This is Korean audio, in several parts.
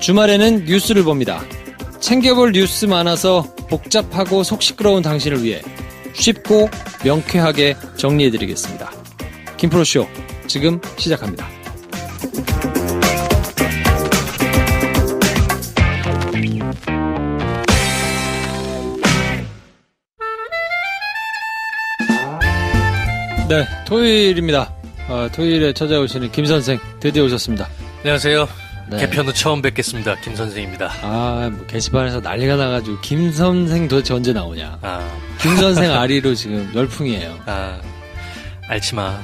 주말에는 뉴스를 봅니다. 챙겨볼 뉴스 많아서 복잡하고 속 시끄러운 당신을 위해 쉽고 명쾌하게 정리해드리겠습니다. 김프로쇼 지금 시작합니다. 네, 토요일입니다. 토요일에 찾아오시는 김선생 드디어 오셨습니다. 안녕하세요. 네. 개편 후 처음 뵙겠습니다. 김선생입니다. 뭐 게시판에서 난리가 나가지고 김선생 도대체 언제 나오냐. 김선생 아리로 지금 열풍이에요. 알지마.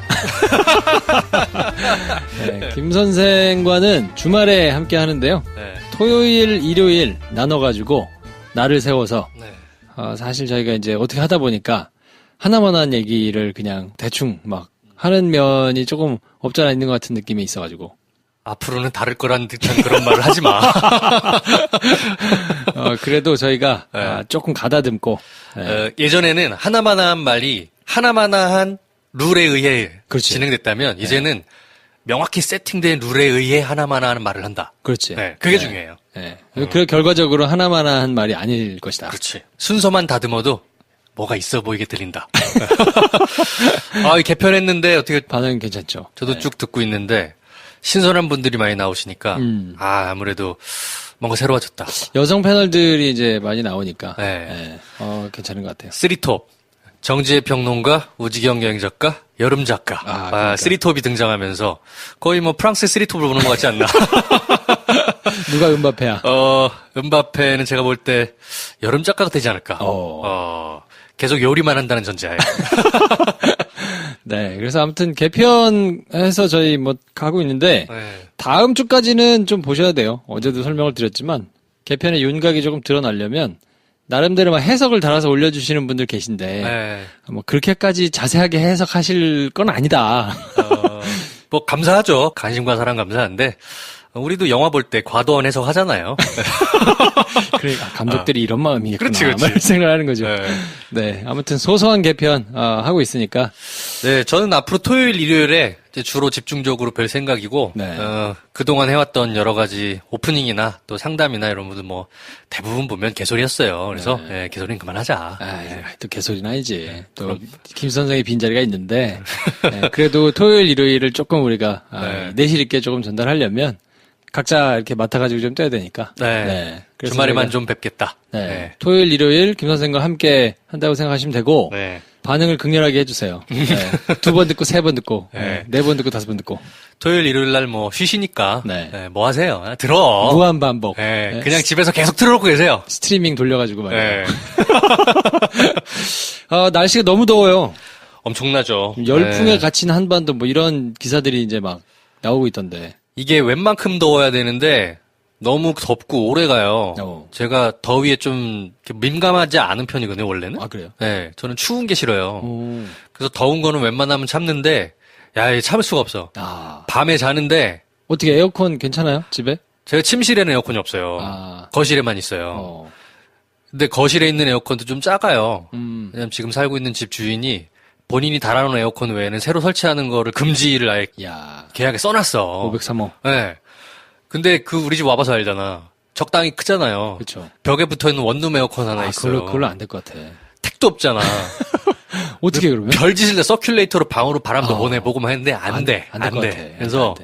네, 김선생과는 주말에 함께 하는데요. 네. 토요일, 일요일 나눠가지고 날을 세워서 네. 사실 저희가 이제 어떻게 하다 보니까 하나만한 얘기를 그냥 대충 막 하는 면이 조금 없잖아 있는 것 같은 느낌이 있어가지고 앞으로는 다를 거라는 듯한 그런 말을 하지 마. 그래도 저희가 네. 조금 가다듬고 예전에는 하나만한 말이 하나만한 룰에 의해 그렇지. 진행됐다면 이제는 명확히 세팅된 룰에 의해 하나만한 말을 한다. 그렇지. 네, 그게 중요해요. 네. 그 결과적으로 하나만한 말이 아닐 것이다. 그렇지. 순서만 다듬어도 뭐가 있어 보이게 들린다. 개편했는데 어떻게 반응 괜찮죠. 저도 쭉 듣고 있는데 신선한 분들이 많이 나오시니까 아무래도 뭔가 새로워졌다. 여성 패널들이 이제 많이 나오니까 네. 괜찮은 것 같아요. 쓰리톱 정지혜 평론가, 우지경 여행작가, 여름 작가. 그러니까. 쓰리톱이 등장하면서 거의 뭐 프랑스 쓰리톱을 보는 것 같지 않나? 누가 은바페야? 은바페는 제가 볼 때 여름 작가가 되지 않을까? 계속 요리만 한다는 전제하에. 네, 그래서 아무튼 개편해서 저희 뭐 가고 있는데 다음 주까지는 좀 보셔야 돼요. 어제도 설명을 드렸지만 개편의 윤곽이 조금 드러나려면 나름대로 막 해석을 달아서 올려주시는 분들 계신데 뭐 그렇게까지 자세하게 해석하실 건 아니다. 뭐 감사하죠. 관심과 사랑 감사한데 우리도 영화 볼 때 과도한 해석 하잖아요. 그러니까 감독들이 이런 마음이겠구나. 그렇지. 생각을 하는 거죠. 네, 아무튼 소소한 개편 하고 있으니까. 네, 저는 앞으로 토요일, 일요일에 이제 주로 집중적으로 별 생각이고 그동안 해왔던 여러 가지 오프닝이나 또 상담이나 이런 분들 뭐 대부분 보면 개소리였어요. 그래서 개소리는 그만하자. 또 개소리는 아니지. 또 김 선생의 빈자리가 있는데 그래도 토요일, 일요일을 조금 우리가 내실 있게 조금 전달하려면 각자 이렇게 맡아가지고 좀 떼야 되니까. 그래서 주말에만 좀 뵙겠다. 토요일, 일요일 김 선생과 함께 한다고 생각하시면 되고 반응을 극렬하게 해주세요. 2번 듣고 3번 듣고 4번 듣고 5번 듣고. 토요일, 일요일 날 뭐 쉬시니까 뭐 하세요? 들어. 무한 반복. 그냥 집에서 계속 틀어놓고 계세요. 스트리밍 돌려가지고 말이에요. 날씨가 너무 더워요. 엄청나죠. 열풍에 갇힌 한반도 뭐 이런 기사들이 이제 막 나오고 있던데. 이게 웬만큼 더워야 되는데 너무 덥고 오래 가요. 제가 더위에 좀 민감하지 않은 편이거든요, 원래는. 그래요? 네, 저는 추운 게 싫어요. 그래서 더운 거는 웬만하면 참는데, 참을 수가 없어. 밤에 자는데. 어떻게 에어컨 괜찮아요, 집에? 제가 침실에는 에어컨이 없어요. 거실에만 있어요. 근데 거실에 있는 에어컨도 좀 작아요. 왜냐면 지금 살고 있는 집 주인이 본인이 달아놓은 에어컨 외에는 새로 설치하는 거를 금지를 아예 계약에 써놨어. 503호. 네. 근데 우리 집 와봐서 알잖아. 적당히 크잖아요. 그렇죠. 벽에 붙어있는 원룸 에어컨 하나 있어요. 그걸로 안 될 것 같아. 택도 없잖아. 어떻게 그러면? 별짓을 내 서큘레이터로 방으로 바람도 보내보고만 했는데 안 돼. 안 돼. 그래서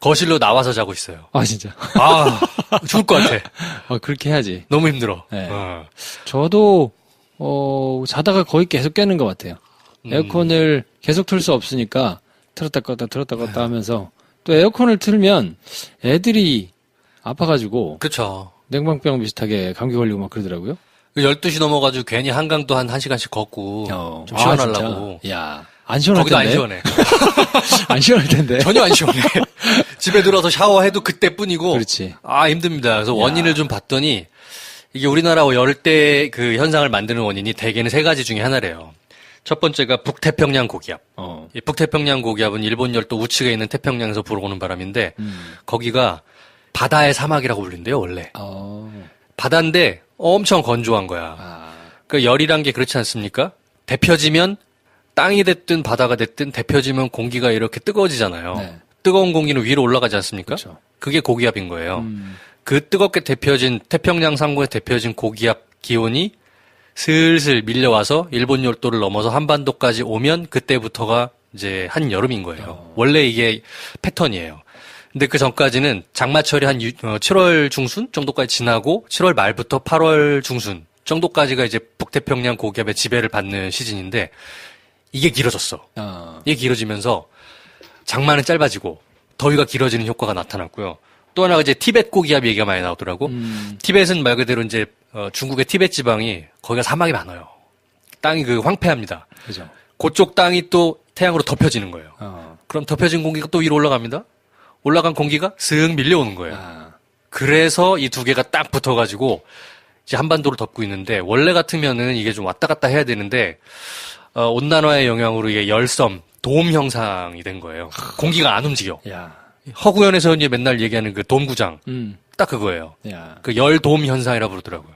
거실로 나와서 자고 있어요. 진짜. 죽을 것 같아. 그렇게 해야지. 너무 힘들어. 저도 자다가 거의 계속 깨는 것 같아요. 에어컨을 계속 틀 수 없으니까 틀었다 껐다 하면서 또 에어컨을 틀면 애들이 아파가지고 그렇죠. 냉방병 비슷하게 감기 걸리고 막 그러더라고요. 12시 넘어가지고 괜히 한강도 한 1시간씩 걷고 좀 시원하려고. 안 시원할 거기도 텐데. 안 시원해. 안 시원할 텐데. 전혀 안 시원해. 집에 들어서 샤워해도 그때뿐이고. 그렇지. 힘듭니다. 그래서 원인을 좀 봤더니 이게 우리나라 열대 그 현상을 만드는 원인이 대개는 3가지 중에 하나래요. 첫 번째가 북태평양 고기압. 이 북태평양 고기압은 일본 열도 우측에 있는 태평양에서 불어오는 바람인데 거기가 바다의 사막이라고 불린대요, 원래. 바다인데 엄청 건조한 거야. 그 열이란 게 그렇지 않습니까? 데펴지면 땅이 됐든 바다가 됐든 데펴지면 공기가 이렇게 뜨거워지잖아요. 네. 뜨거운 공기는 위로 올라가지 않습니까? 그렇죠. 그게 고기압인 거예요. 그 뜨겁게 데펴진 태평양 상공에 데펴진 고기압 기온이 슬슬 밀려와서 일본 열도를 넘어서 한반도까지 오면 그때부터가 이제 한여름인 거예요. 원래 이게 패턴이에요. 근데 그 전까지는 장마철이 한 7월 중순 정도까지 지나고 7월 말부터 8월 중순 정도까지가 이제 북태평양 고기압의 지배를 받는 시즌인데 이게 길어졌어. 이게 길어지면서 장마는 짧아지고 더위가 길어지는 효과가 나타났고요. 또 하나가 이제 티벳 고기압 얘기가 많이 나오더라고. 티벳은 말 그대로 이제 중국의 티벳 지방이 거기가 사막이 많아요. 땅이 그 황폐합니다. 그죠. 그쪽 땅이 또 태양으로 덮여지는 거예요. 그럼 덮여진 공기가 또 위로 올라갑니다. 올라간 공기가 슥 밀려오는 거예요. 그래서 이 두 개가 딱 붙어가지고 이제 한반도를 덮고 있는데 원래 같으면은 이게 좀 왔다 갔다 해야 되는데 온난화의 영향으로 이게 열섬, 돔 형상이 된 거예요. 공기가 안 움직여. 야. 허구현에서 이제 맨날 얘기하는 그 돔구장. 딱 그거예요. 야. 그 열돔 현상이라고 부르더라고요.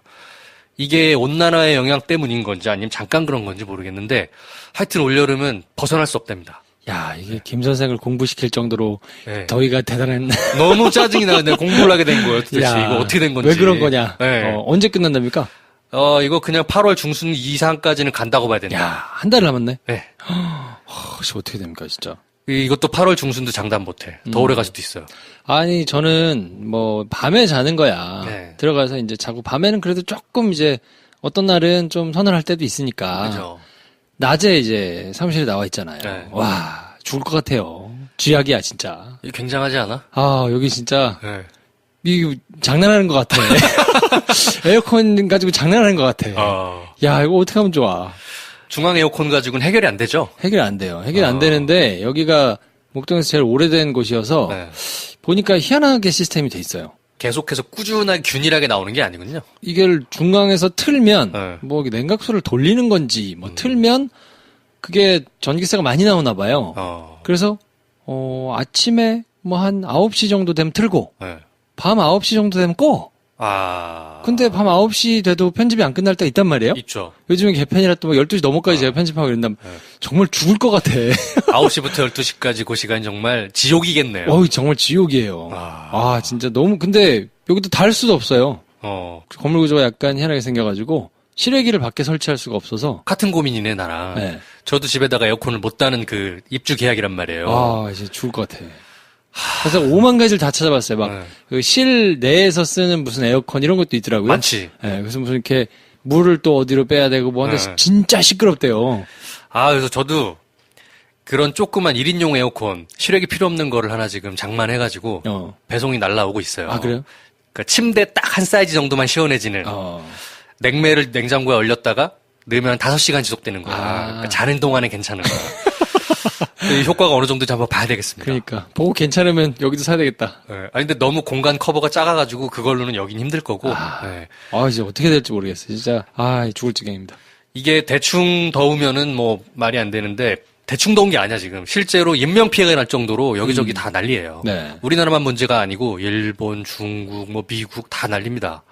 이게 온난화의 영향 때문인 건지 아니면 잠깐 그런 건지 모르겠는데 하여튼 올여름은 벗어날 수 없답니다. 야, 이게 김 선생을 공부시킬 정도로 네. 더위가 대단한. 너무 짜증이 나는데 공부를 하게 된 거예요. 도대체 야, 이거 어떻게 된 건지. 왜 그런 거냐? 네. 언제 끝난답니까? 이거 그냥 8월 중순 이상까지는 간다고 봐야 된다. 야, 한 달 남았네. 네. 어떻게 됩니까, 진짜? 이것도 8월 중순도 장담 못해. 더 오래 갈 수도 있어요. 아니, 저는 뭐 밤에 자는 거야. 네. 들어가서 이제 자고 밤에는 그래도 조금 이제 어떤 날은 좀 서늘할 때도 있으니까. 그죠. 낮에 이제 사무실에 나와 있잖아요. 네. 와, 죽을 것 같아요. 쥐약이야, 진짜. 이거 굉장하지 않아? 아, 여기 진짜. 네. 이거 장난하는 것 같아. 에어컨 가지고 장난하는 것 같아. 야, 이거 어떻게 하면 좋아. 중앙 에어컨 가지고는 해결이 안 되죠? 해결이 안 돼요. 해결이 안 되는데, 여기가 목동에서 제일 오래된 곳이어서, 네. 보니까 희한하게 시스템이 돼 있어요. 계속해서 꾸준하게 균일하게 나오는 게 아니군요. 이걸 중앙에서 틀면, 네. 뭐 냉각수를 돌리는 건지, 뭐 틀면, 그게 전기세가 많이 나오나 봐요. 그래서, 아침에 뭐 한 9시 정도 되면 틀고, 네. 밤 9시 정도 되면 꺼. 근데 밤 9시 돼도 편집이 안 끝날 때가 있단 말이에요? 있죠. 요즘에 개편이라 또 12시 넘어까지 제가 편집하고 이런다면 정말 죽을 것 같아. 9시부터 12시까지 그 시간 정말 지옥이겠네요. 정말 지옥이에요. 진짜 너무, 근데 여기도 달 수도 없어요. 건물 구조가 약간 희한하게 생겨가지고 실외기를 밖에 설치할 수가 없어서. 같은 고민이네, 나랑. 네. 저도 집에다가 에어컨을 못 다는 그 입주 계약이란 말이에요. 이제 죽을 것 같아. 그래서 5만 가지를 다 찾아봤어요. 막, 그 실내에서 쓰는 무슨 에어컨 이런 것도 있더라고요. 많지. 네, 그래서 무슨 이렇게 물을 또 어디로 빼야 되고 뭐 하는데 진짜 시끄럽대요. 그래서 저도 그런 조그만 1인용 에어컨, 실외기 필요 없는 거를 하나 지금 장만해가지고 배송이 날라오고 있어요. 그래요? 그러니까 침대 딱 한 사이즈 정도만 시원해지는 냉매를 냉장고에 얼렸다가 넣으면 5시간 지속되는 거야. 그러니까 자는 동안에 괜찮은 거야. 이 효과가 어느 정도인지 한번 봐야 되겠습니다. 그러니까 보고 괜찮으면 여기도 사야 되겠다. 네. 근데 너무 공간 커버가 작아가지고 그걸로는 여긴 힘들 거고. 네. 이제 어떻게 될지 모르겠어요. 진짜 죽을 지경입니다. 이게 대충 더우면은 뭐 말이 안 되는데 대충 더운 게 아니야 지금. 실제로 인명 피해가 날 정도로 여기저기 다 난리예요. 네. 우리나라만 문제가 아니고 일본, 중국, 뭐 미국 다 난립니다.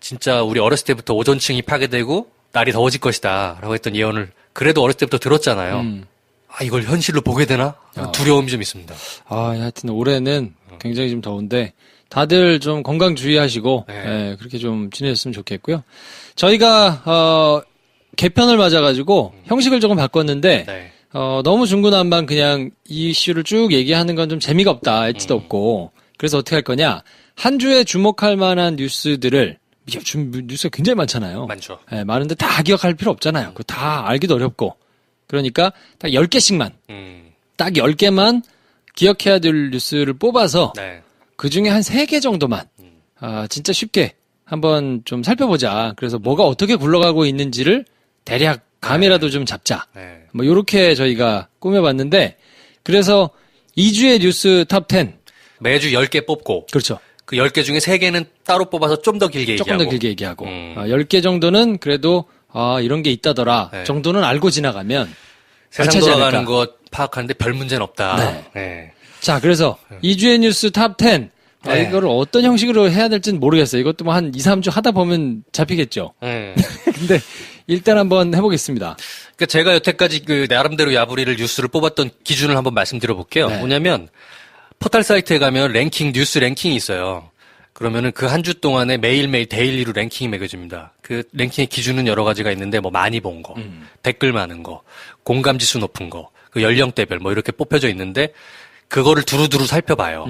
진짜 우리 어렸을 때부터 오존층이 파괴되고 날이 더워질 것이다라고 했던 예언을 그래도 어렸을 때부터 들었잖아요. 이걸 현실로 보게 되나? 두려움이 좀 있습니다. 하여튼 올해는 굉장히 좀 더운데 다들 좀 건강 주의하시고 그렇게 좀 지내셨으면 좋겠고요. 저희가 개편을 맞아가지고 형식을 조금 바꿨는데 너무 중구난방 그냥 이 이슈를 쭉 얘기하는 건 좀 재미가 없다, 엣지도 없고. 그래서 어떻게 할 거냐? 한 주에 주목할 만한 뉴스들을 뉴스가 굉장히 많잖아요. 많죠. 많은데 다 기억할 필요 없잖아요. 그거 다 알기도 어렵고. 그러니까 딱 10개씩만 딱 10개만 기억해야 될 뉴스를 뽑아서 그중에 한 3개 정도만 진짜 쉽게 한번 좀 살펴보자. 그래서 뭐가 어떻게 굴러가고 있는지를 대략 감이라도 좀 잡자. 뭐 요렇게 저희가 꾸며봤는데 그래서 2주의 뉴스 탑10 매주 10개 뽑고 그렇죠. 그 10개 중에 3개는 따로 뽑아서 좀 더 길게 조금 더 길게 얘기하고 10개 정도는 그래도 이런 게 있다더라 정도는 알고 지나가면 세상 돌아가는 것 파악하는데 별 문제는 없다. 자, 그래서 2주의 뉴스 탑10 네. 이거를 어떤 형식으로 해야 될지는 모르겠어요. 이것도 뭐 한 2, 3주 하다 보면 잡히겠죠. 네. 근데 일단 한번 해보겠습니다. 그러니까 제가 여태까지 그 나름대로 야부리를 뉴스를 뽑았던 기준을 한번 말씀드려 볼게요. 네. 뭐냐면 포털 사이트에 가면 뉴스 랭킹이 있어요. 그러면은 그 한 주 동안에 매일매일 데일리로 랭킹이 매겨집니다. 그 랭킹의 기준은 여러 가지가 있는데 뭐 많이 본 거, 댓글 많은 거, 공감 지수 높은 거, 그 연령대별 뭐 이렇게 뽑혀져 있는데 그거를 두루두루 살펴봐요.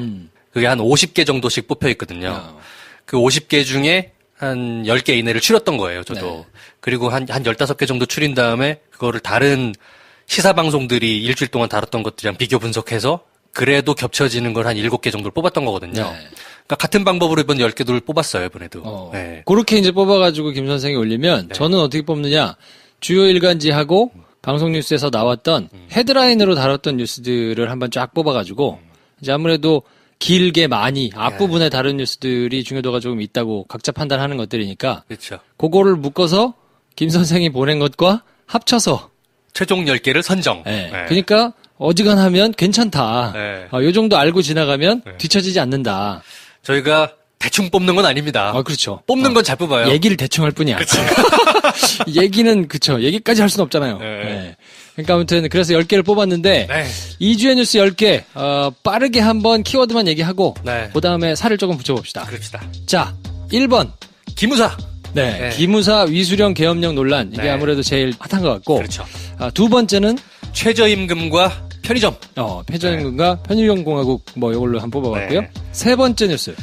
그게 한 50개 정도씩 뽑혀 있거든요. 그 50개 중에 한 10개 이내를 추렸던 거예요, 저도. 네. 그리고 한 15개 정도 추린 다음에 그거를 다른 시사 방송들이 일주일 동안 다뤘던 것들이랑 비교 분석해서 그래도 겹쳐지는 걸 한 7개 정도를 뽑았던 거거든요. 네. 그러니까 같은 방법으로 이번 10개를 뽑았어요, 이번에도. 네. 그렇게 이제 뽑아가지고 김 선생이 올리면 네. 저는 어떻게 뽑느냐. 주요 일간지하고 방송 뉴스에서 나왔던 헤드라인으로 다뤘던 뉴스들을 한번 쫙 뽑아가지고 이제 아무래도 길게 많이 앞부분에 다른 뉴스들이 중요도가 조금 있다고 각자 판단하는 것들이니까 그렇죠. 그거를 묶어서 김 선생이 보낸 것과 합쳐서 최종 10개를 선정. 네. 네. 그러니까 어지간하면 괜찮다. 네. 요 정도 알고 지나가면 뒤처지지 않는다. 저희가 대충 뽑는 건 아닙니다. 그렇죠. 뽑는 건 잘 뽑아요. 얘기를 대충 할 뿐이야. 얘기는 그쵸. 얘기까지 할 수는 없잖아요. 네. 네. 그러니까 아무튼 그래서 10개를 뽑았는데 네. 2주의 뉴스 10개 빠르게 한번 키워드만 얘기하고 네. 그다음에 살을 조금 붙여봅시다. 그럽시다. 자, 1번. 기무사. 네. 네. 기무사 위수령 계엄령 논란. 이게 네. 아무래도 제일 핫한 것 같고. 그렇죠. 두 번째는 최저임금과 편의점. 패전임금과 편의점공화국 뭐 이걸로 한번 뽑아봤고요. 네. 세 번째 뉴스.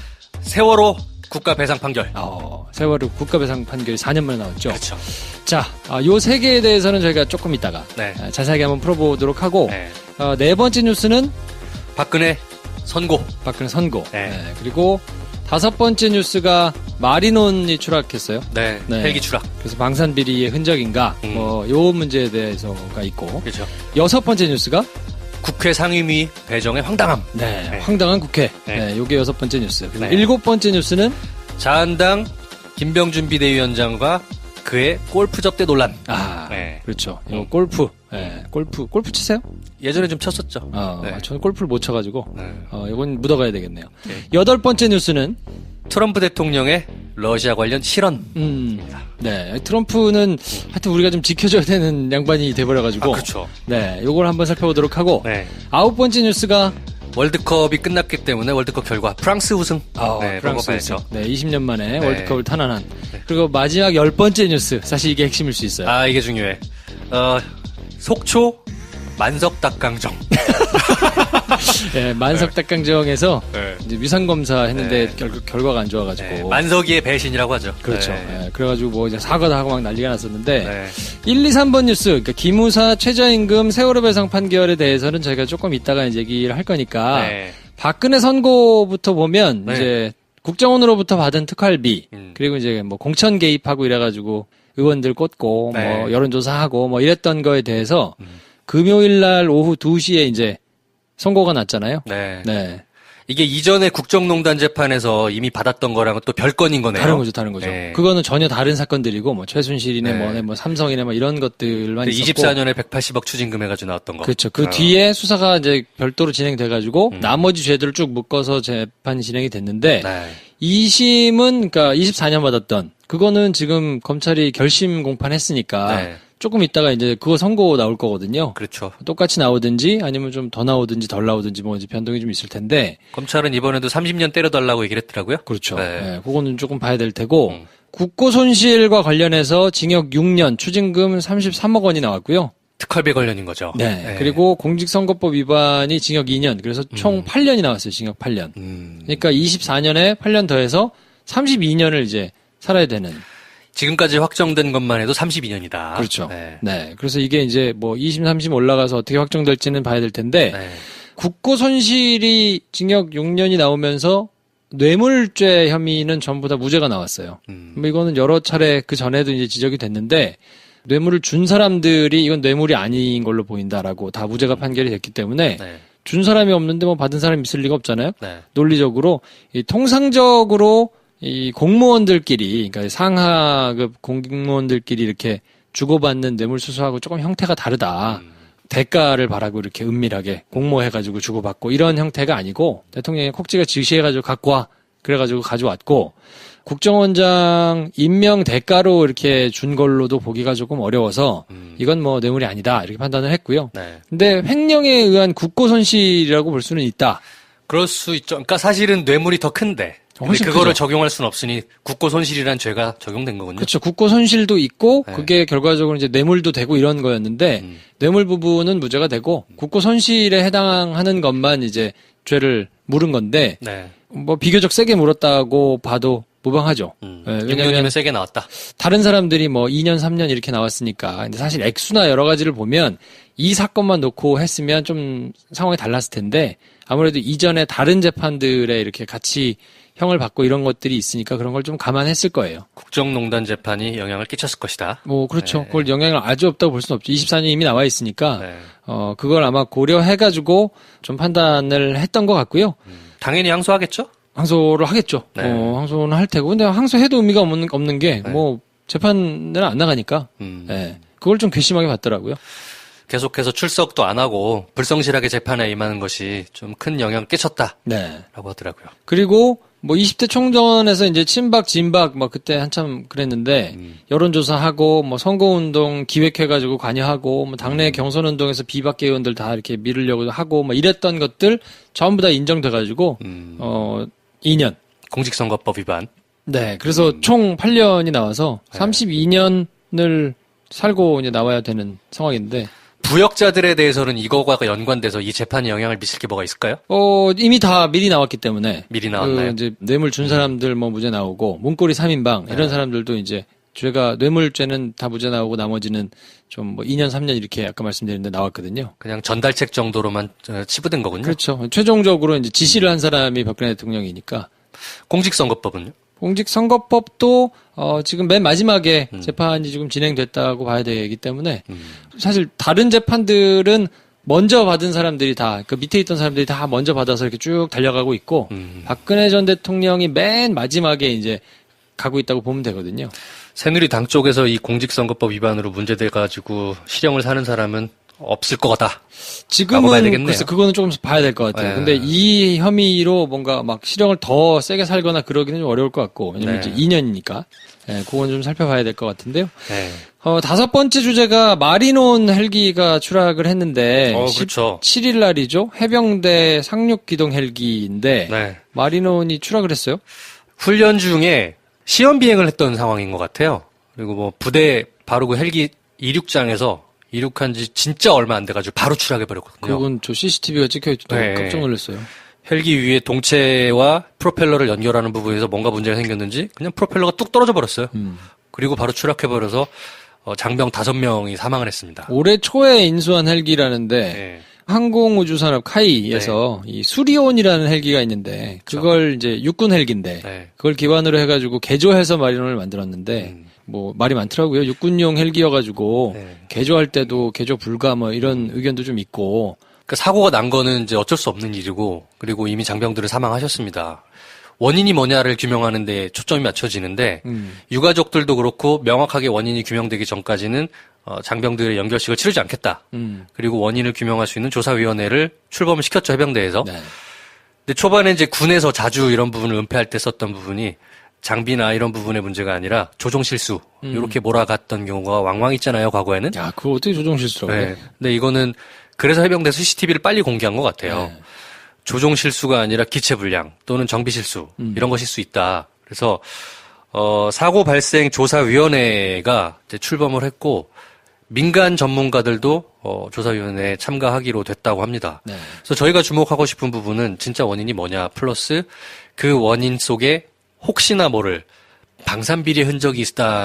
세월호 국가 배상 판결. 세월호 국가배상 판결이 4년 만에 나왔죠. 그렇죠. 자, 요 세 개에 대해서는 저희가 조금 이따가 네. 자세하게 한번 풀어보도록 하고 네. 네 번째 뉴스는 박근혜 선고. 박근혜 선고. 네. 그리고 다섯 번째 뉴스가 마리논이 추락했어요. 네. 네. 헬기 추락. 그래서 방산 비리의 흔적인가 요 문제에 대해서가 있고 그렇죠. 여섯 번째 뉴스가 국회 상임위 배정의 황당함. 네. 황당한 국회. 네. 요게 여섯 번째 뉴스. 그리고 네. 일곱 번째 뉴스는 자한당 김병준 비대위원장과 그의 골프 접대 논란. 네. 그렇죠. 요 골프. 골프 치세요? 예전에 좀 쳤었죠. 네. 저는 골프를 못 쳐가지고, 네. 이건 묻어가야 되겠네요. 네. 여덟 번째 뉴스는, 트럼프 대통령의 러시아 관련 실언. 네. 트럼프는 하여튼 우리가 좀 지켜줘야 되는 양반이 돼버려가지고. 그렇죠. 네. 요걸 한번 살펴보도록 하고, 네. 아홉 번째 뉴스가, 월드컵이 끝났기 때문에 월드컵 결과 프랑스 우승. 네, 프랑스 넘어가야죠. 우승. 네. 20년 만에 네. 월드컵을 탄환한. 그리고 마지막 열 번째 뉴스. 사실 이게 핵심일 수 있어요. 이게 중요해. 속초 만석 닭강정. 네, 만석 닭강정에서 네. 이제 위상 검사 했는데 네. 결과가 안 좋아가지고. 네, 만석이의 배신이라고 하죠. 그렇죠. 네. 네, 그래가지고 뭐 이제 사과도 하고 막 난리가 났었는데 네. 1, 2, 3번 뉴스, 그러니까 기무사 최저임금 세월호 배상 판결에 대해서는 저희가 조금 이따가 이제 얘기를 할 거니까 네. 박근혜 선고부터 보면 네. 이제 국정원으로부터 받은 특활비 그리고 이제 뭐 공천 개입하고 이래가지고 의원들 꽂고 네. 뭐 여론조사하고 뭐 이랬던 거에 대해서 금요일 날 오후 2시에 이제 선고가 났잖아요. 네. 네. 이게 이전에 국정농단 재판에서 이미 받았던 거랑은 또 별건인 거네요. 다른 거죠. 네. 그거는 전혀 다른 사건들이고, 뭐, 최순실이네, 네. 뭐네, 뭐, 삼성이네, 뭐, 이런 것들만 있었고. 24년에 180억 추징금 해가지고 나왔던 거. 그렇죠. 그 뒤에 수사가 이제 별도로 진행돼가지고, 나머지 죄들을 쭉 묶어서 재판이 진행이 됐는데, 네. 2심은, 그러니까 24년 받았던, 그거는 지금 검찰이 결심 공판했으니까, 네. 조금 있다가 이제 그거 선고 나올 거거든요. 그렇죠. 똑같이 나오든지, 아니면 좀 더 나오든지 덜 나오든지, 뭐, 이제 변동이 좀 있을 텐데, 검찰은 이번에도 30년 때려달라고 얘기를 했더라고요. 그렇죠. 네. 네, 그거는 조금 봐야 될 테고, 국고 손실과 관련해서 징역 6년, 추징금 33억 원이 나왔고요. 특활비 관련인 거죠. 네. 그리고 공직선거법 위반이 징역 2년, 그래서 총 8년이 나왔어요. 징역 8년. 그러니까 24년에 8년 더해서 32년을 이제 살아야 되는. 지금까지 확정된 것만 해도 32년이다. 그렇죠. 네. 그래서 이게 이제 뭐 2심, 3심 올라가서 어떻게 확정될지는 봐야 될 텐데, 네. 국고 손실이 징역 6년이 나오면서 뇌물죄 혐의는 전부 다 무죄가 나왔어요. 뭐 이거는 여러 차례 그 전에도 이제 지적이 됐는데 뇌물을 준 사람들이 이건 뇌물이 아닌 걸로 보인다라고 다 무죄가 판결이 됐기 때문에 네. 준 사람이 없는데 뭐 받은 사람이 있을 리가 없잖아요. 네. 논리적으로 이 통상적으로 이 공무원들끼리 그러니까 상하급 공무원들끼리 이렇게 주고받는 뇌물 수수하고 조금 형태가 다르다. 대가를 바라고 이렇게 은밀하게 공모해가지고 주고받고 이런 형태가 아니고 대통령이 콕지가 지시해가지고 갖고 와. 그래가지고 가져왔고 국정원장 임명 대가로 이렇게 준 걸로도 보기가 조금 어려워서 이건 뭐 뇌물이 아니다 이렇게 판단을 했고요. 네. 근데 횡령에 의한 국고 손실이라고 볼 수는 있다. 그럴 수 있죠. 그러니까 사실은 뇌물이 더 큰데. 근데 훨씬 그거를 크죠. 적용할 수는 없으니 국고 손실이라는 죄가 적용된 거군요. 그렇죠. 국고 손실도 있고 네. 그게 결과적으로 이제 뇌물도 되고 이런 거였는데 뇌물 부분은 무죄가 되고 국고 손실에 해당하는 것만 이제 죄를 물은 건데 네. 뭐 비교적 세게 물었다고 봐도 무방하죠. 네, 왜냐하면 6년이면 세게 나왔다. 다른 사람들이 뭐 2년, 3년 이렇게 나왔으니까. 근데 사실 액수나 여러 가지를 보면 이 사건만 놓고 했으면 좀 상황이 달랐을 텐데 아무래도 이전에 다른 재판들에 이렇게 같이 형을 받고 이런 것들이 있으니까 그런 걸 좀 감안했을 거예요. 국정농단 재판이 영향을 끼쳤을 것이다. 뭐 그렇죠. 네. 그걸 영향을 아주 없다고 볼 수는 없죠. 24년이 이미 나와 있으니까 네. 그걸 아마 고려해가지고 좀 판단을 했던 것 같고요. 당연히 항소하겠죠? 항소를 하겠죠. 네. 항소는 할 테고. 근데 항소해도 의미가 없는 게 뭐 재판은 안 나가니까. 네. 그걸 좀 괘씸하게 봤더라고요. 계속해서 출석도 안 하고 불성실하게 재판에 임하는 것이 좀 큰 영향을 끼쳤다라고 네. 하더라고요. 그리고 뭐 20대 총선에서 이제 친박, 진박 뭐 그때 한참 그랬는데 여론조사하고 뭐 선거운동 기획해가지고 관여하고 뭐 당내 경선운동에서 비박계 의원들 다 이렇게 밀으려고 하고 뭐 이랬던 것들 전부 다 인정돼가지고 2년. 공직선거법 위반. 네. 그래서 총 8년이 나와서 32년을 살고 이제 나와야 되는 상황인데. 부역자들에 대해서는 이거와 연관돼서 이 재판에 영향을 미칠 게 뭐가 있을까요? 이미 다 미리 나왔기 때문에. 미리 나왔나요? 이제 뇌물 준 사람들 뭐 무죄 나오고, 문고리 3인방, 이런 사람들도 이제 죄가, 뇌물죄는 다 무죄 나오고 나머지는 좀 뭐 2년, 3년 이렇게 아까 말씀드렸는데 나왔거든요. 그냥 전달책 정도로만 치부된 거군요. 그렇죠. 최종적으로 이제 지시를 한 사람이 박근혜 대통령이니까. 공직선거법은요? 공직선거법도 지금 맨 마지막에 재판이 지금 진행됐다고 봐야 되기 때문에 사실 다른 재판들은 먼저 받은 사람들이 다 그 밑에 있던 사람들이 다 먼저 받아서 이렇게 쭉 달려가고 있고 박근혜 전 대통령이 맨 마지막에 이제 가고 있다고 보면 되거든요. 새누리당 쪽에서 이 공직선거법 위반으로 문제돼가지고 실형을 사는 사람은 없을 것 같다. 지금은 그래서 그거는 조금 봐야 될 것 같아요. 네. 근데 이 혐의로 뭔가 막 실형을 더 세게 살거나 그러기는 좀 어려울 것 같고 왜냐면 네. 이제 2년이니까 그건 좀 살펴봐야 될 것 같은데요. 네. 다섯 번째 주제가 마리논 헬기가 추락을 했는데 그렇죠. 17일 날이죠. 해병대 상륙기동 헬기인데 네. 마리논이 추락을 했어요. 훈련 중에 시험 비행을 했던 상황인 것 같아요. 그리고 뭐 부대 바로 그 헬기 이륙장에서 이륙한 지 진짜 얼마 안 돼가지고 바로 추락해버렸거든요. 그건 저 CCTV가 찍혀있던 네. 깜짝 놀랐어요. 헬기 위에 동체와 프로펠러를 연결하는 부분에서 뭔가 문제가 생겼는지 그냥 프로펠러가 뚝 떨어져 버렸어요. 그리고 바로 추락해버려서 장병 5명이 사망을 했습니다. 올해 초에 인수한 헬기라는데 네. 항공우주산업 카이에서 이 수리온이라는 헬기가 있는데 그걸 이제 육군 헬기인데 네. 그걸 기반으로 해가지고 개조해서 마리논을 만들었는데 뭐 말이 많더라고요. 육군용 헬기여가지고 네. 개조할 때도 개조 불가 뭐 이런 의견도 좀 있고. 그 사고가 난 거는 이제 어쩔 수 없는 일이고 그리고 이미 장병들은 사망하셨습니다. 원인이 뭐냐를 규명하는데 초점이 맞춰지는데 유가족들도 그렇고 명확하게 원인이 규명되기 전까지는 장병들의 연결식을 치르지 않겠다. 그리고 원인을 규명할 수 있는 조사위원회를 출범을 시켰죠, 해병대에서. 네. 근데 초반에 이제 군에서 자주 이런 부분을 은폐할 때 썼던 부분이 장비나 이런 부분의 문제가 아니라 조종 실수 이렇게 몰아갔던 경우가 왕왕 있잖아요, 과거에는. 야, 그거 어떻게 조종 실수라고 해? 네. 근데 이거는 그래서 해병대 CCTV를 빨리 공개한 것 같아요. 네. 조종 실수가 아니라 기체 불량 또는 정비 실수 이런 것일 수 있다. 그래서 사고 발생 조사위원회가 이제 출범을 했고 민간 전문가들도 조사위원회에 참가하기로 됐다고 합니다. 네. 그래서 저희가 주목하고 싶은 부분은 진짜 원인이 뭐냐 플러스 그 원인 속에 혹시나 모를 방산비리의 흔적이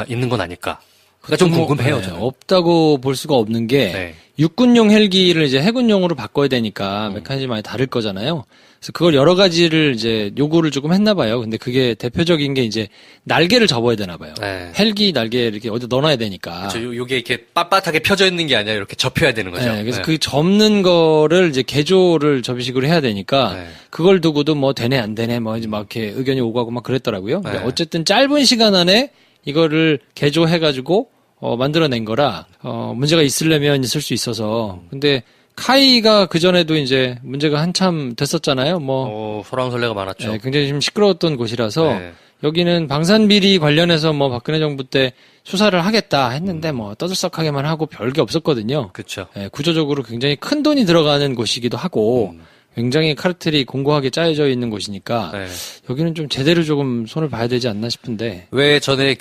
있는 건 아닐까. 그러니까 좀 궁금해요. 네, 저는. 없다고 볼 수가 없는 게 네. 육군용 헬기를 이제 해군용으로 바꿔야 되니까 메커니즘이 많이 다를 거잖아요. 그래서 그걸 여러 가지를 이제 요구를 조금 했나 봐요. 근데 그게 대표적인 게 이제 날개를 접어야 되나 봐요. 네. 헬기 날개 이렇게 어디 넣어놔야 되니까. 그렇죠. 요게 이렇게 빳빳하게 펴져 있는 게 아니라 이렇게 접혀야 되는 거죠. 네, 그래서 네. 그 접는 거를 이제 개조를 접이식으로 해야 되니까 네. 그걸 두고도 뭐 되네 안 되네 뭐 이제 막 이렇게 의견이 오고 가고 막 그랬더라고요. 근데 네. 어쨌든 짧은 시간 안에 이거를 개조해가지고 만들어낸 거라, 문제가 있으려면 있을 수 있어서. 근데 카이가 그전에도 이제 문제가 한참 됐었잖아요. 소랑설레가 많았죠. 네, 굉장히 좀 시끄러웠던 곳이라서, 네. 여기는 방산비리 관련해서 박근혜 정부 때 수사를 하겠다 했는데 떠들썩하게만 하고 별게 없었거든요. 그렇죠. 네, 구조적으로 굉장히 큰 돈이 들어가는 곳이기도 하고, 굉장히 카르텔이 공고하게 짜여져 있는 곳이니까, 네. 여기는 좀 제대로 조금 손을 봐야 되지 않나 싶은데. 왜 전에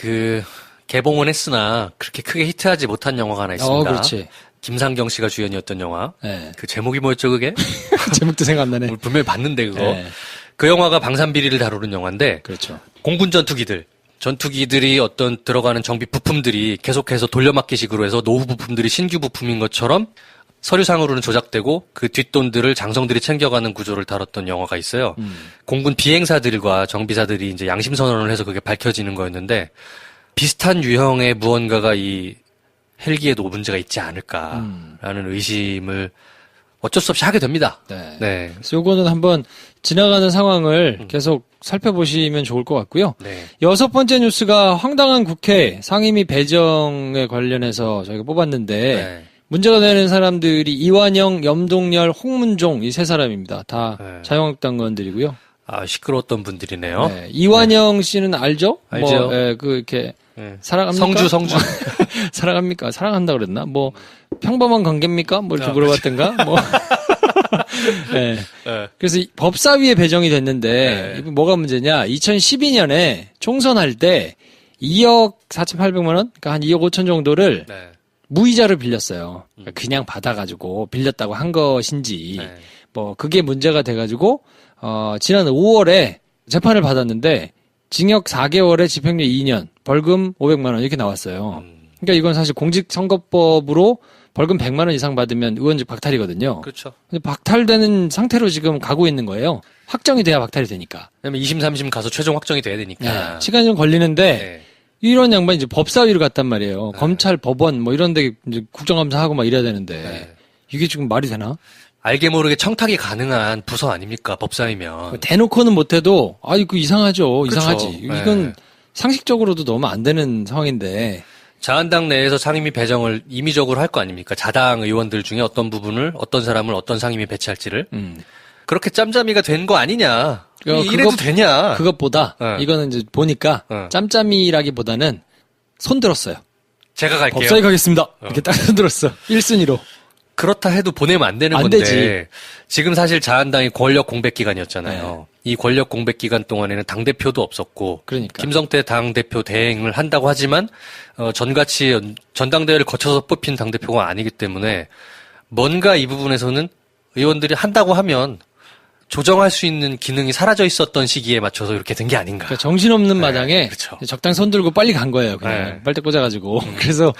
개봉은 했으나 그렇게 크게 히트하지 못한 영화가 하나 있습니다. 그렇지. 김상경 씨가 주연이었던 영화. 네. 그 제목이 뭐였죠, 그게? 제목도 생각 안 나네. 분명히 봤는데, 그거. 네. 그 영화가 방산비리를 다루는 영화인데. 그렇죠. 공군 전투기들이 어떤 들어가는 정비 부품들이 계속해서 돌려막기식으로 해서 노후 부품들이 신규 부품인 것처럼 서류상으로는 조작되고 그 뒷돈들을 장성들이 챙겨가는 구조를 다뤘던 영화가 있어요. 공군 비행사들과 정비사들이 이제 양심선언을 해서 그게 밝혀지는 거였는데 비슷한 유형의 무언가가 이 헬기에도 문제가 있지 않을까라는 의심을 어쩔 수 없이 하게 됩니다. 네. 네. 그래서 요거는 한번 지나가는 상황을 계속 살펴보시면 좋을 것 같고요. 네. 6번째 뉴스가 황당한 국회 상임위 배정에 관련해서 저희가 뽑았는데 네. 문제가 되는 사람들이 이완영, 염동열, 홍문종 이 세 사람입니다. 다 네. 자유한국당 의원들이고요. 아, 시끄러웠던 분들이네요. 네. 이완영 씨는 알죠? 알죠. 이렇게 사랑합니까? 성주. 사랑합니까? 사랑한다 그랬나? 평범한 관계입니까? 이렇게 물어봤던가? 네. 네. 그래서 법사위에 배정이 됐는데, 이게 뭐가 문제냐? 2012년에 총선할 때 2억 4,800만 원? 그러니까 한 2억 5천 정도를 무이자를 빌렸어요. 그러니까 그냥 받아가지고 빌렸다고 한 것인지, 그게 문제가 돼가지고, 지난 5월에 재판을 받았는데, 징역 4개월에 집행유예 2년, 벌금 500만 원 이렇게 나왔어요. 그러니까 이건 사실 공직선거법으로 벌금 100만 원 이상 받으면 의원직 박탈이거든요. 그렇죠. 근데 박탈되는 상태로 지금 가고 있는 거예요. 확정이 돼야 박탈이 되니까. 왜냐면 2심, 3심 가서 최종 확정이 돼야 되니까. 네, 시간이 좀 걸리는데 이런 양반이 이제 법사위로 갔단 말이에요. 검찰, 법원 이런 데 이제 국정감사하고 이래야 되는데 이게 지금 말이 되나? 알게 모르게 청탁이 가능한 부서 아닙니까? 법사위면. 대놓고는 못해도 이거 이상하죠. 그렇죠. 이상하지. 이건 상식적으로도 너무 안 되는 상황인데. 자한당 내에서 상임위 배정을 임의적으로 할 거 아닙니까? 자당 의원들 중에 어떤 부분을 어떤 사람을 어떤 상임위 배치할지를. 그렇게 짬짬이가 된 거 아니냐. 이래도 되냐. 그것보다 이거는 이제 보니까 짬짬이라기보다는 손들었어요. 제가 갈게요. 법사위 가겠습니다. 이렇게 딱 손들었어. 1순위로. 그렇다 해도 보내면 안 되는 안 건데 되지. 지금 사실 자한당이 권력 공백 기간이었잖아요. 이 권력 공백 기간 동안에는 당대표도 없었고 그러니까. 김성태 당대표 대행을 한다고 하지만 전같이 전당대회를 거쳐서 뽑힌 당대표가 아니기 때문에 뭔가 이 부분에서는 의원들이 한다고 하면 조정할 수 있는 기능이 사라져 있었던 시기에 맞춰서 이렇게 된 게 아닌가. 그러니까 정신없는 마당에 그렇죠. 적당히 손들고 빨리 간 거예요. 그냥 빨대 꽂아가지고. 그래서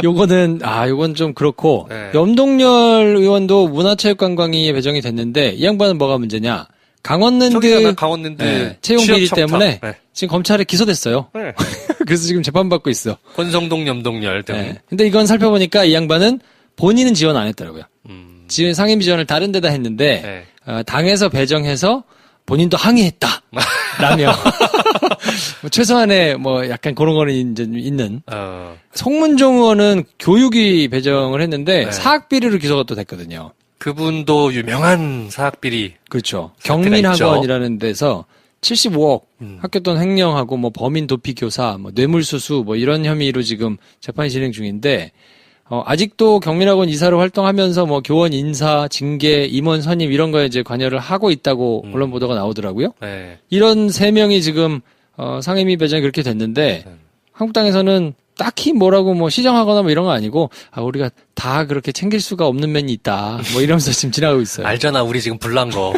요건 좀 그렇고 염동열 의원도 문화체육관광위에 배정이 됐는데 이 양반은 뭐가 문제냐. 강원랜드 채용 비리 때문에 지금 검찰에 기소됐어요. 그래서 지금 재판받고 있어. 권성동, 염동열 등. 근데 이건 살펴보니까 이 양반은 본인은 지원 안 했더라고요. 지금 상임위 지원을 다른 데다 했는데 당에서 배정해서 본인도 항의했다. 라며 최소한의 약간 그런 거는 이제 있는. 송문종 의원은 교육위 배정을 했는데 사학비리로 기소가 또 됐거든요. 그분도 유명한 사학비리. 그렇죠. 경민학원이라는 데서 75억 학교돈 횡령하고 범인 도피 교사, 뇌물수수 이런 혐의로 지금 재판이 진행 중인데 아직도 경민학원 이사로 활동하면서 교원 인사, 징계, 임원 선임 이런 거에 이제 관여를 하고 있다고 언론 보도가 나오더라고요. 이런 3명이 지금 상임위 배정이 그렇게 됐는데 한국당에서는 딱히 뭐라고 시정하거나 이런 거 아니고 우리가 다 그렇게 챙길 수가 없는 면이 있다. 이러면서 지금 지나가고 있어요. 알잖아, 우리 지금 불난 거.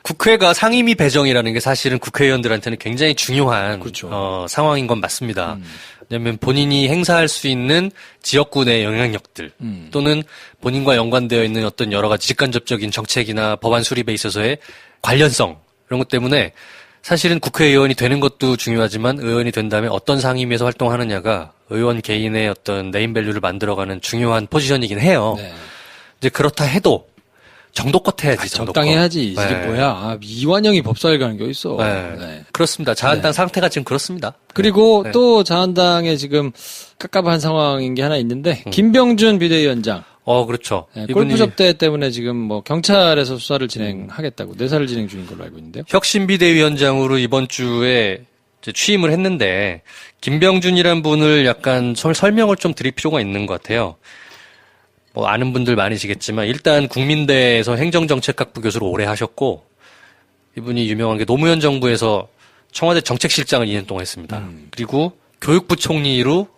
국회가 상임위 배정이라는 게 사실은 국회의원들한테는 굉장히 중요한 그렇죠. 상황인 건 맞습니다. 왜냐하면 본인이 행사할 수 있는 지역구 내 영향력들 또는 본인과 연관되어 있는 어떤 여러 가지 직간접적인 정책이나 법안 수립에 있어서의 관련성 이런 것 때문에 사실은 국회의원이 되는 것도 중요하지만 의원이 된 다음에 어떤 상임위에서 활동하느냐가 의원 개인의 어떤 네임밸류를 만들어가는 중요한 포지션이긴 해요. 이제 그렇다 해도 정도껏 해야지. 적당히 해야지. 이게 네. 뭐야. 이완영이 법사위 가는 게 어딨어. 네. 네. 그렇습니다. 자한당 네. 상태가 지금 그렇습니다. 그리고 네. 또 자한당에 지금 깝깝한 상황인 게 하나 있는데 김병준 비대위원장. 그렇죠. 네, 골프 접대 때문에 지금 뭐 경찰에서 수사를 진행하겠다고 내사를 진행 중인 걸로 알고 있는데요. 혁신비대위원장으로 이번 주에 이제 취임을 했는데 김병준이란 분을 약간 설명을 좀 드릴 필요가 있는 것 같아요. 뭐 아는 분들 많으시겠지만 일단 국민대에서 행정정책학부 교수를 오래 하셨고 이분이 유명한 게 노무현 정부에서 청와대 정책실장을 2년 동안 했습니다. 그리고 교육부 총리로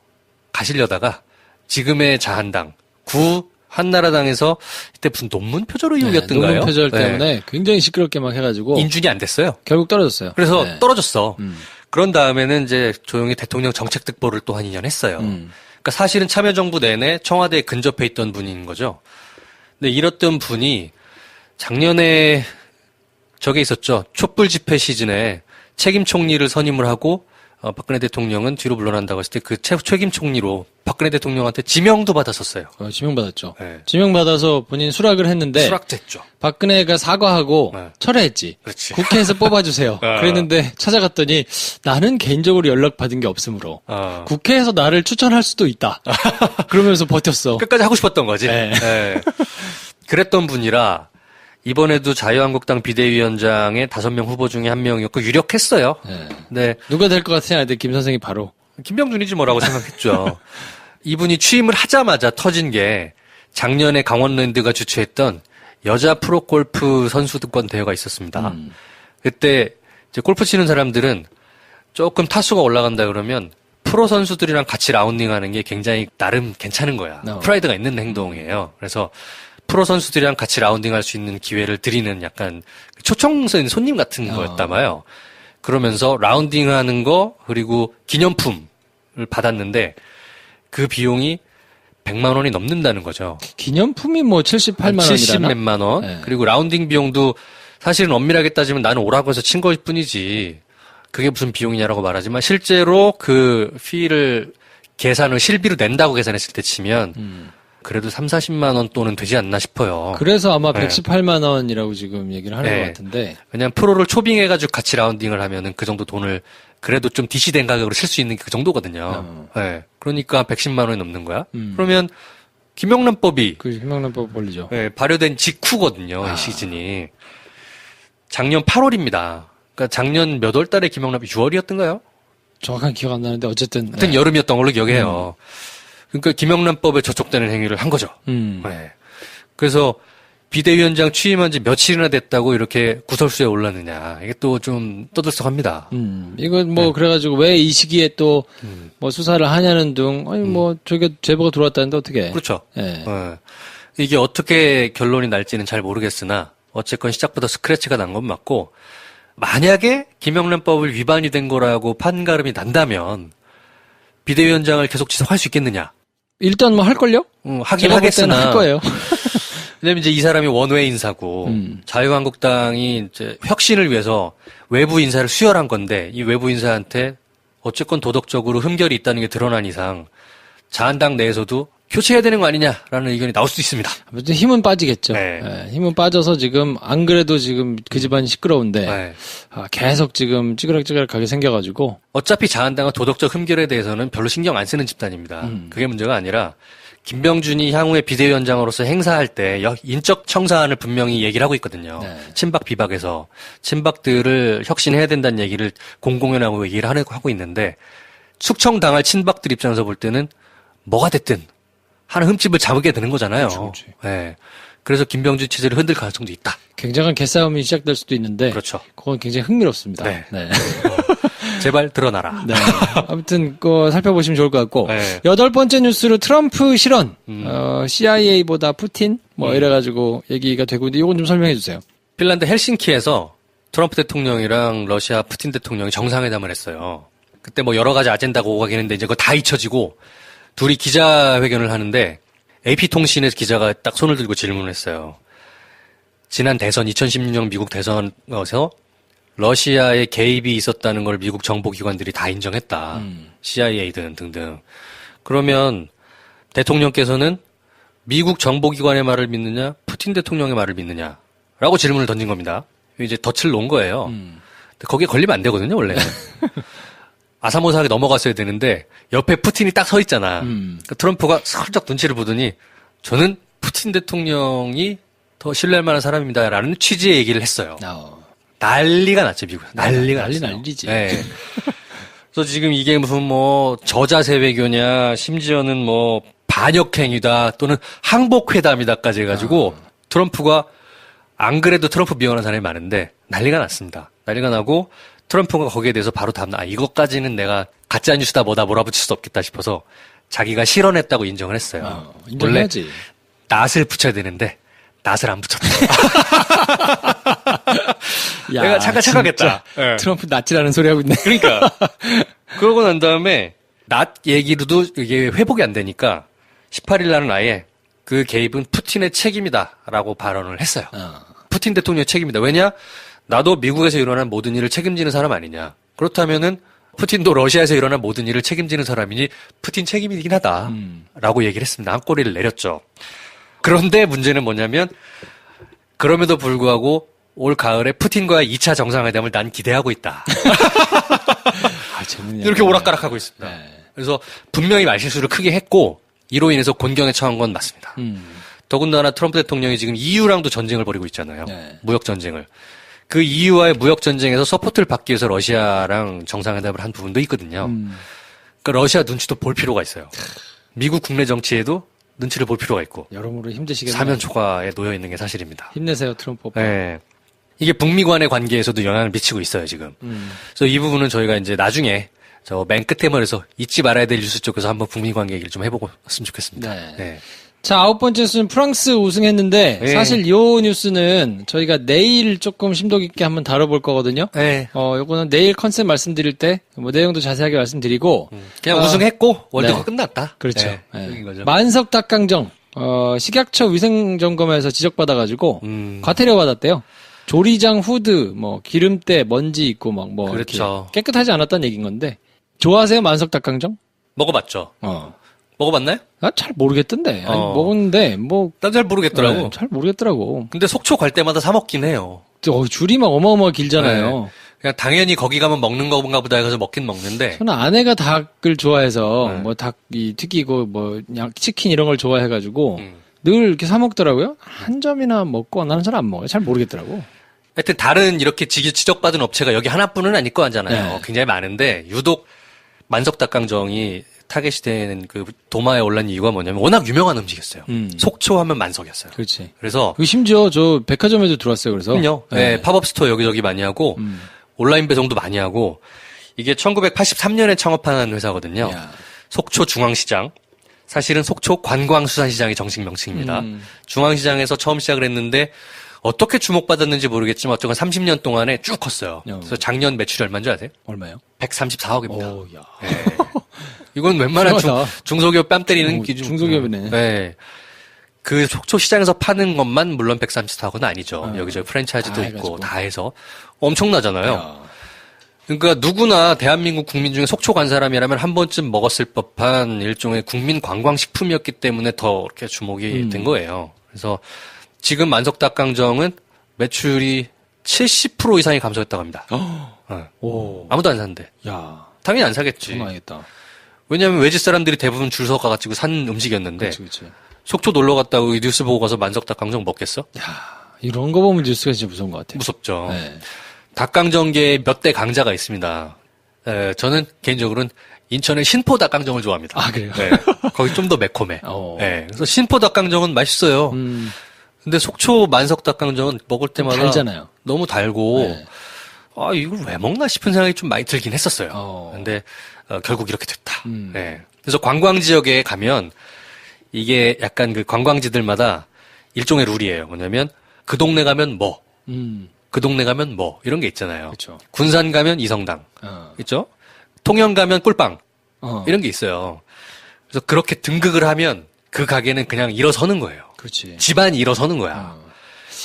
가시려다가 지금의 자한당 구 한나라당에서 이때 무슨 논문 표절 의혹이었던가요? 논문 표절 때문에 굉장히 시끄럽게 막 해가지고 인준이 안 됐어요. 결국 떨어졌어요. 그래서 네. 떨어졌어. 그런 다음에는 이제 조용히 대통령 정책특보를 또 한 2년 했어요. 그러니까 사실은 참여정부 내내 청와대에 근접해 있던 분인 거죠. 근데 이랬던 분이 작년에 저게 있었죠. 촛불 집회 시즌에 책임 총리를 선임을 하고 박근혜 대통령은 뒤로 물러난다고 했을 때 그 책임 총리로 박근혜 대통령한테 지명도 받았었어요. 지명받았죠. 네. 지명받아서 본인 수락을 했는데 수락됐죠. 박근혜가 사과하고 네. 철회했지. 그렇지. 국회에서 뽑아주세요. 그랬는데 찾아갔더니 나는 개인적으로 연락받은 게 없으므로 국회에서 나를 추천할 수도 있다. 그러면서 버텼어. 끝까지 하고 싶었던 거지. 네. 네. 그랬던 분이라 이번에도 자유한국당 비대위원장의 5명 후보 중에 한 명이었고 유력했어요. 네. 네. 누가 될 것 같아야 돼. 김 선생이 바로. 김병준이지 뭐라고 생각했죠. 이분이 취임을 하자마자 터진 게 작년에 강원랜드가 주최했던 여자 프로골프 선수권 대회가 있었습니다. 그때 이제 골프 치는 사람들은 조금 타수가 올라간다 그러면 프로 선수들이랑 같이 라운딩하는 게 굉장히 나름 괜찮은 거야. 프라이드가 있는 행동이에요. 그래서 프로 선수들이랑 같이 라운딩할 수 있는 기회를 드리는 약간 초청선 손님 같은 거였다 봐요. 그러면서 라운딩하는 거 그리고 기념품을 받았는데 그 비용이 100만 원이 넘는다는 거죠. 기념품이 뭐 78만 원이라나? 70 몇만 원. 네. 그리고 라운딩 비용도 사실은 엄밀하게 따지면 나는 오라고 해서 친 거일 뿐이지 그게 무슨 비용이냐라고 말하지만 실제로 그 피를 계산을 실비로 낸다고 계산했을 때 치면 그래도 3, 40만 원 또는 되지 않나 싶어요. 그래서 아마 네. 118만 원이라고 지금 얘기를 하는 네. 것 같은데. 그냥 프로를 초빙해가지고 같이 라운딩을 하면은 그 정도 돈을 그래도 좀 DC된 가격으로 칠 수 있는 게 그 정도거든요. 네. 그러니까 110만 원이 넘는 거야. 그러면 김영란법이 그 희망란법 벌리죠. 네, 발효된 직후거든요. 이 시즌이. 작년 8월입니다. 그러니까 작년 몇 월 달에 김영란법이 6월이었던가요? 정확한 기억 안 나는데 어쨌든. 하여튼 여름이었던 걸로 기억해요. 그러니까 김영란법에 저촉되는 행위를 한 거죠. 네. 그래서 비대위원장 취임한 지 며칠이나 됐다고 이렇게 구설수에 올랐느냐. 이게 또 좀 떠들썩합니다. 이건 뭐 그래가지고 왜 이 시기에 또 뭐 수사를 하냐는 등 아니 뭐 저게 제보가 들어왔다는데 어떻게? 그렇죠. 네. 이게 어떻게 결론이 날지는 잘 모르겠으나 어쨌건 시작부터 스크래치가 난 건 맞고 만약에 김영란법을 위반이 된 거라고 판가름이 난다면 비대위원장을 계속 지속할 수 있겠느냐? 일단 뭐 할걸요? 하긴 제가 볼 때는 하겠으나 할 거예요. 왜냐면 이제 이 사람이 원외 인사고 자유한국당이 이제 혁신을 위해서 외부 인사를 수혈한 건데 이 외부 인사한테 어쨌건 도덕적으로 흠결이 있다는 게 드러난 이상 자한당 내에서도 교체해야 되는 거 아니냐라는 의견이 나올 수도 있습니다. 아무튼 힘은 빠지겠죠. 네. 네, 힘은 빠져서 지금 안 그래도 지금 그 집안이 시끄러운데 네. 계속 지금 찌그락찌그락하게 생겨가지고 어차피 자한당은 도덕적 흠결에 대해서는 별로 신경 안 쓰는 집단입니다. 그게 문제가 아니라 김병준이 향후에 비대위원장으로서 행사할 때 인적 청사안을 분명히 얘기를 하고 있거든요. 네. 친박 비박에서 친박들을 혁신해야 된다는 얘기를 공공연하고 얘기를 하고 있는데 숙청당할 친박들 입장에서 볼 때는 뭐가 됐든 하는 흠집을 잡게 되는 거잖아요. 그렇죠. 네. 그래서 김병준 체제를 흔들 가능성도 있다. 굉장한 개싸움이 시작될 수도 있는데 그렇죠. 그건 굉장히 흥미롭습니다. 네. 네. 제발 드러나라. 네. 아무튼 그거 살펴보시면 좋을 것 같고 네. 8번째 뉴스로 트럼프 실언 CIA보다 푸틴 뭐 이래가지고 얘기가 되고 있는데 이건 좀 설명해 주세요. 핀란드 헬싱키에서 트럼프 대통령이랑 러시아 푸틴 대통령이 정상회담을 했어요. 그때 뭐 여러 가지 아젠다가 오가긴 했는데 이제 그거 다 잊혀지고 둘이 기자회견을 하는데 AP통신의 기자가 딱 손을 들고 질문을 했어요. 지난 대선 2016년 미국 대선에서 러시아의 개입이 있었다는 걸 미국 정보기관들이 다 인정했다. CIA든 등등. 그러면 대통령께서는 미국 정보기관의 말을 믿느냐, 푸틴 대통령의 말을 믿느냐라고 질문을 던진 겁니다. 이제 덫을 놓은 거예요. 근데 거기에 걸리면 안 되거든요, 원래. 아사모사하게 넘어갔어야 되는데 옆에 푸틴이 딱 서 있잖아. 그러니까 트럼프가 살짝 눈치를 보더니 저는 푸틴 대통령이 더 신뢰할 만한 사람입니다라는 취지의 얘기를 했어요. 난리가 났죠, 미국. 난리가 났어요. 난리지. 네. 그래서 지금 이게 무슨 뭐 저자세 외교냐, 심지어는 뭐 반역행위다 또는 항복회담이다까지 해가지고 트럼프가 안 그래도 트럼프 미워하는 사람이 많은데 난리가 났습니다. 난리가 나고 트럼프가 거기에 대해서 바로 다음날 이것까지는 내가 가짜 뉴스다 뭐다 몰아붙일 수 없겠다 싶어서 자기가 실언했다고 인정을 했어요. 인정해야지. 원래 낫을 붙여야 되는데 낫을 안 붙였다. 야, 내가 잠깐 착각했다. 네. 트럼프 낫지라는 소리 하고 있네. 그러니까 그러고 난 다음에 낫 얘기로도 이게 회복이 안 되니까 18일 날은 아예 그 개입은 푸틴의 책임이다라고 발언을 했어요. 푸틴 대통령의 책임이다. 왜냐? 나도 미국에서 일어난 모든 일을 책임지는 사람 아니냐. 그렇다면은 푸틴도 러시아에서 일어난 모든 일을 책임지는 사람이니 푸틴 책임이긴 하다. 라고 얘기를 했습니다. 한 꼬리를 내렸죠. 그런데 문제는 뭐냐면 그럼에도 불구하고 올 가을에 푸틴과의 2차 정상회담을 난 기대하고 있다. 이렇게 오락가락하고 있습니다. 네. 그래서 분명히 말실수를 크게 했고 이로 인해서 곤경에 처한 건 맞습니다. 더군다나 트럼프 대통령이 지금 EU랑도 전쟁을 벌이고 있잖아요. 네. 무역 전쟁을. 그 EU와의 무역 전쟁에서 서포트를 받기 위해서 러시아랑 정상회담을 한 부분도 있거든요. 그러니까 러시아 눈치도 볼 필요가 있어요. 미국 국내 정치에도 눈치를 볼 필요가 있고. 여러모로 힘드시겠네요. 사면 초과에 놓여 있는 게 사실입니다. 힘내세요, 트럼프 오빠. 네. 이게 북미 간의 관계에서도 영향을 미치고 있어요, 지금. 그래서 이 부분은 저희가 이제 나중에 저 맨 끝에 말해서 잊지 말아야 될 뉴스 쪽에서 한번 북미 관계 얘기를 좀 해보고 했으면 좋겠습니다. 네. 네. 자, 9번째 뉴스는 프랑스 우승했는데 네. 사실 이 뉴스는 저희가 내일 조금 심도 깊게 한번 다뤄볼 거거든요. 네. 요거는 내일 컨셉 말씀드릴 때 뭐 내용도 자세하게 말씀드리고 그냥 우승했고 월드컵 네. 끝났다. 그렇죠. 네. 네. 거죠. 만석 닭강정 식약처 위생 점검에서 지적받아가지고 과태료 받았대요. 조리장 후드, 뭐 기름때 먼지 있고 막 뭐 그렇죠. 깨끗하지 않았다는 얘기인 건데 좋아하세요 만석 닭강정? 먹어봤죠. 먹어봤나요? 나 잘 모르겠던데. 아니, 먹었는데 뭐 난 잘 모르겠더라고. 네, 잘 모르겠더라고. 근데 속초 갈 때마다 사 먹긴 해요. 줄이 막 어마어마하게 길잖아요. 네. 그냥 당연히 거기 가면 먹는 건가 보다 해서 먹긴 먹는데. 저는 아내가 닭을 좋아해서 뭐 닭이 튀기고 뭐 치킨 이런 걸 좋아해가지고 늘 이렇게 사 먹더라고요. 한 점이나 먹고 나는 잘 안 먹어요. 잘 모르겠더라고. 하여튼 다른 이렇게 지적받은 업체가 여기 하나뿐은 아닐 거 아니잖아요. 네. 굉장히 많은데 유독 만석 닭강정이 타겟이 되는 그 도마에 올라온 이유가 뭐냐면 워낙 유명한 음식이었어요. 속초 하면 만석이었어요. 그렇지. 그래서 심지어 저 백화점에도 들어왔어요. 그래서 그럼요. 네. 팝업 스토어 여기저기 많이 하고 온라인 배송도 많이 하고 이게 1983년에 창업한 회사거든요. 야. 속초 중앙시장. 사실은 속초 관광수산시장이 정식 명칭입니다. 중앙시장에서 처음 시작을 했는데 어떻게 주목받았는지 모르겠지만 어쨌건 30년 동안에 쭉 컸어요. 그래서 작년 매출이 얼마인지 아세요? 얼마요? 134억입니다. 오, 야. 네. 이건 웬만한 중소기업 뺨 때리는 기준. 중소기업이네. 네. 그 속초 시장에서 파는 것만 물론 134억은 아니죠. 여기저기 프랜차이즈도 있고 해가지고. 다 해서 엄청나잖아요. 야. 그러니까 누구나 대한민국 국민 중에 속초 간 사람이라면 한 번쯤 먹었을 법한 일종의 국민 관광식품이었기 때문에 더 이렇게 주목이 된 거예요. 그래서 지금 만석 닭강정은 매출이 70% 이상이 감소했다고 합니다. 오. 아무도 안 산대. 야. 당연히 안 사겠지. 정말겠다. 왜냐하면 외지 사람들이 대부분 줄 서 가가지고 산 음식이었는데. 그치. 속초 놀러 갔다고 이 뉴스 보고 가서 만석 닭강정 먹겠어? 야, 이런 거 보면 뉴스가 진짜 무서운 것 같아요. 무섭죠. 네. 닭강정계에 몇 대 강자가 있습니다. 저는 개인적으로는 인천의 신포 닭강정을 좋아합니다. 아, 그래요? 네. 거기 좀 더 매콤해. 네. 그래서 신포 닭강정은 맛있어요. 근데 속초 만석 닭강정은 먹을 때마다 달잖아요. 너무 달고 네. 아 이걸 왜 먹나 싶은 생각이 좀 많이 들긴 했었어요. 근데 결국 이렇게 됐다. 네. 그래서 관광 지역에 가면 이게 약간 그 관광지들마다 일종의 룰이에요. 뭐냐면 그 동네 가면 뭐, 그 동네 가면 뭐 이런 게 있잖아요. 그쵸. 군산 가면 이성당, 있죠? 통영 가면 꿀빵 이런 게 있어요. 그래서 그렇게 등극을 하면 그 가게는 그냥 일어서는 거예요. 그렇지. 집안이 일어서는 거야.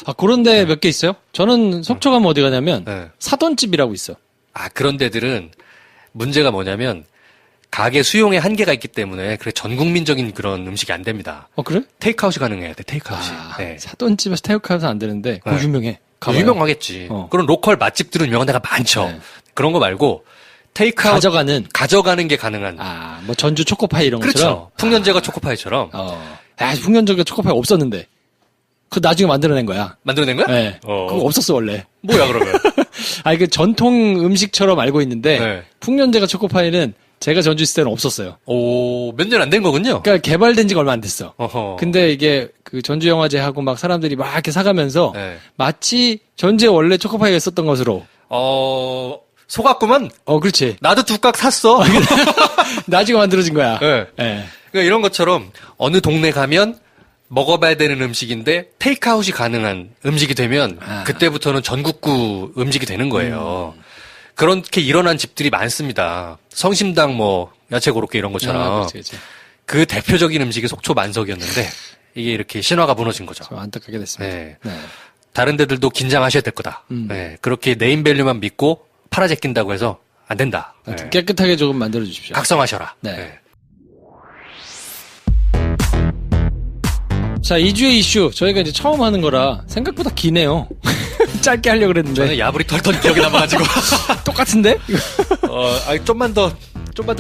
아, 그런데 몇 개 있어요? 저는 속초 가면 어디 가냐면, 사돈집이라고 있어. 아, 그런 데들은 문제가 뭐냐면, 가게 수용에 한계가 있기 때문에 그래 전 국민적인 그런 음식이 안 됩니다. 그래? 테이크아웃이 가능해야 돼. 테이크아웃이. 네. 사돈집에서 테이크아웃은 안 되는데 그거 유명해. 가봐요. 유명하겠지. 그런 로컬 맛집들은 유명한 데가 많죠. 네. 그런 거 말고 테이크아웃 가져가는 게 가능한. 뭐 전주 초코파이 이런 그렇죠. 것처럼. 풍년제과 초코파이처럼. 풍년제과 초코파이 없었는데. 그거 나중에 만들어낸 거야. 만들어낸 거야? 네. 그거 없었어 원래. 뭐야 그러면? 그 전통 음식처럼 알고 있는데 네. 풍년제과 초코파이는 제가 전주 있을 때는 없었어요. 몇 년 안 된 거군요. 그러니까 개발된 지가 얼마 안 됐어. 근데 이게 그 전주 영화제하고 막 사람들이 막 이렇게 사가면서 네. 마치 전주에 원래 초코파이가 있었던 것으로. 속았구만. 그렇지. 나도 두 각 샀어. 나중에 만들어진 거야. 네. 네. 그러니까 이런 것처럼 어느 동네 가면 먹어봐야 되는 음식인데 테이크아웃이 가능한 음식이 되면 그때부터는 전국구 음식이 되는 거예요. 그렇게 일어난 집들이 많습니다. 성심당 야채 고로케 이런 것처럼. 그렇지. 그 대표적인 음식이 속초 만석이었는데 이게 이렇게 신화가 무너진 거죠. 좀 안타깝게 됐습니다. 네. 네. 다른 데들도 긴장하셔야 될 거다. 네. 그렇게 네임밸류만 믿고 팔아제낀다고 해서 안 된다. 네. 깨끗하게 조금 만들어 주십시오. 각성하셔라. 네. 네. 자, 2주의 이슈. 저희가 이제 처음 하는 거라 생각보다 기네요. 짧게 하려고 그랬는데. 저는 야불이 털털 기억이 남아가지고. 똑같은데? 좀만 더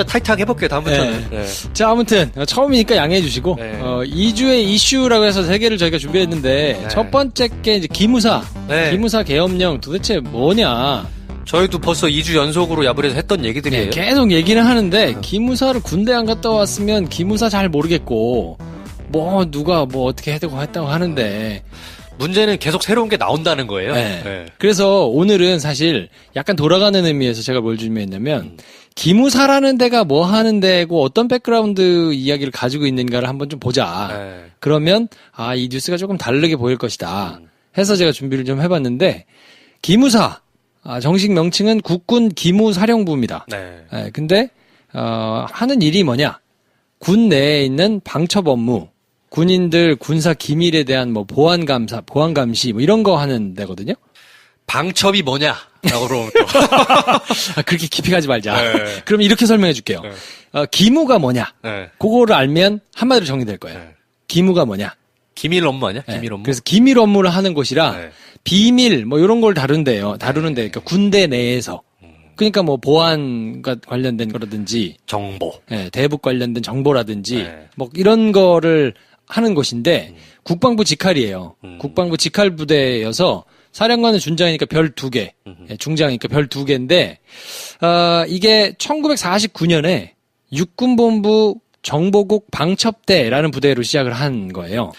타이트하게 해볼게요, 다음부터는. 네. 네. 자, 아무튼, 처음이니까 양해해 주시고, 네. 2주의 이슈라고 해서 3개를 저희가 준비했는데, 네. 첫 번째 게 이제 기무사. 네. 기무사 계엄령 도대체 뭐냐. 저희도 벌써 2주 연속으로 야불에서 했던 얘기들이에요. 네, 계속 얘기는 하는데, 기무사를 군대 안 갔다 왔으면 기무사 잘 모르겠고, 누가 어떻게 했다고 하는데. 문제는 계속 새로운 게 나온다는 거예요. 네. 네. 그래서 오늘은 사실 약간 돌아가는 의미에서 제가 뭘 준비했냐면, 기무사라는 데가 뭐 하는 데고 어떤 백그라운드 이야기를 가지고 있는가를 한번 좀 보자. 네. 그러면, 이 뉴스가 조금 다르게 보일 것이다. 해서 제가 준비를 좀 해봤는데, 기무사. 정식 명칭은 국군 기무사령부입니다. 네. 네. 근데, 하는 일이 뭐냐. 군 내에 있는 방첩 업무, 군인들 군사 기밀에 대한 보안 감시 이런 거 하는 데거든요. 방첩이 뭐냐라고 그러면 또 그렇게 깊이 가지 말자. 네. 그럼 이렇게 설명해 줄게요. 네. 기무가 뭐냐? 네. 그거를 알면 한마디로 정리될 거예요. 네. 기무가 뭐냐? 기밀 업무 아니야? 네. 기밀 업무. 그래서 기밀 업무를 하는 곳이라 네. 비밀 이런 걸 다룬대요. 다루는데 그러니까 군대 내에서. 그러니까 보안과 관련된 거라든지 정보, 네, 대북 관련된 정보라든지 이런 거를 하는 곳인데 국방부 직할이에요. 국방부 직할 부대여서 사령관은 준장이니까 별 2개, 중장이니까 별 2개인데 이게 1949년에 육군본부 정보국 방첩대라는 부대로 시작을 한 거예요.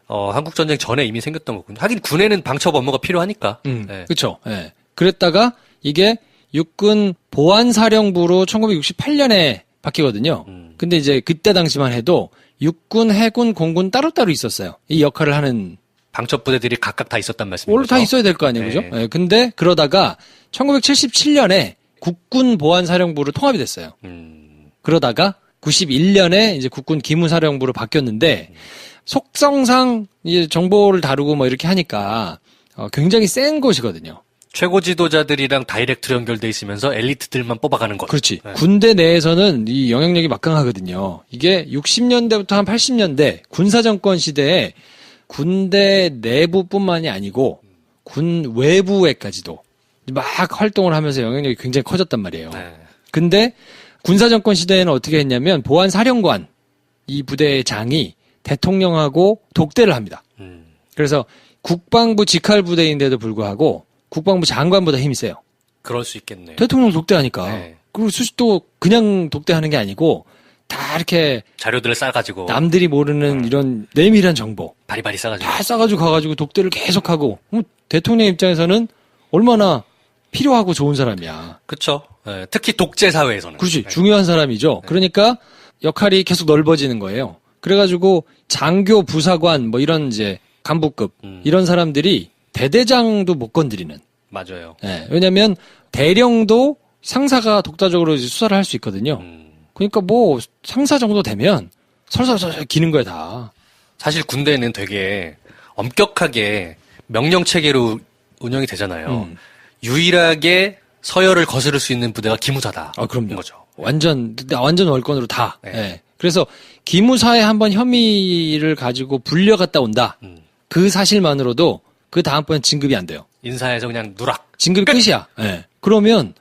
한국전쟁 전에 이미 생겼던 거군요. 하긴 군에는 방첩 업무가 필요하니까. 네. 그렇죠. 네. 그랬다가 이게 육군 보안사령부로 1968년에 바뀌거든요. 근데 이제 그때 당시만 해도 육군, 해군, 공군 따로따로 있었어요. 이 역할을 하는. 방첩 부대들이 각각 다 있었단 말씀이죠. 원래 다 있어야 될 거 아니에요, 그죠? 네. 근데 그러다가 1977년에 국군 보안사령부로 통합이 됐어요. 그러다가 91년에 이제 국군 기무사령부로 바뀌었는데 속성상 이제 정보를 다루고 이렇게 하니까 굉장히 센 곳이거든요. 최고 지도자들이랑 다이렉트로 연결돼 있으면서 엘리트들만 뽑아가는 것. 그렇지. 네. 군대 내에서는 이 영향력이 막강하거든요. 이게 60년대부터 한 80년대 군사정권 시대에 군대 내부뿐만이 아니고 군 외부에까지도 막 활동을 하면서 영향력이 굉장히 커졌단 말이에요. 네. 근데 군사정권 시대에는 어떻게 했냐면 보안사령관 이 부대의 장이 대통령하고 독대를 합니다. 그래서 국방부 직할 부대인데도 불구하고 국방부 장관보다 힘이 세요. 그럴 수 있겠네요. 대통령 독대하니까. 네. 그리고 수시도 그냥 독대하는 게 아니고 다 이렇게 자료들을 싸가지고 남들이 모르는 이런 내밀한 정보 바리바리 싸가지고 다 싸가지고 가가지고 독대를 계속하고 대통령 입장에서는 얼마나 필요하고 좋은 사람이야. 그렇죠. 네. 특히 독재 사회에서는. 그렇지. 중요한 사람이죠. 그러니까 역할이 계속 넓어지는 거예요. 그래가지고 장교, 부사관 이런 이제 간부급 이런 사람들이 대대장도 못 건드리는. 맞아요. 네, 왜냐면 대령도 상사가 독자적으로 수사를 할 수 있거든요. 그러니까 상사 정도 되면 설설설 기는 거야 다. 사실 군대는 되게 엄격하게 명령 체계로 운영이 되잖아요. 유일하게 서열을 거스를 수 있는 부대가 기무사다. 그럼요. 거죠. 완전 월권으로 다. 네. 예. 그래서 기무사에 한번 혐의를 가지고 불려갔다 온다. 그 사실만으로도 그 다음번엔 진급이 안 돼요. 인사에서 그냥 누락. 진급이 끝이야. 예. 그러면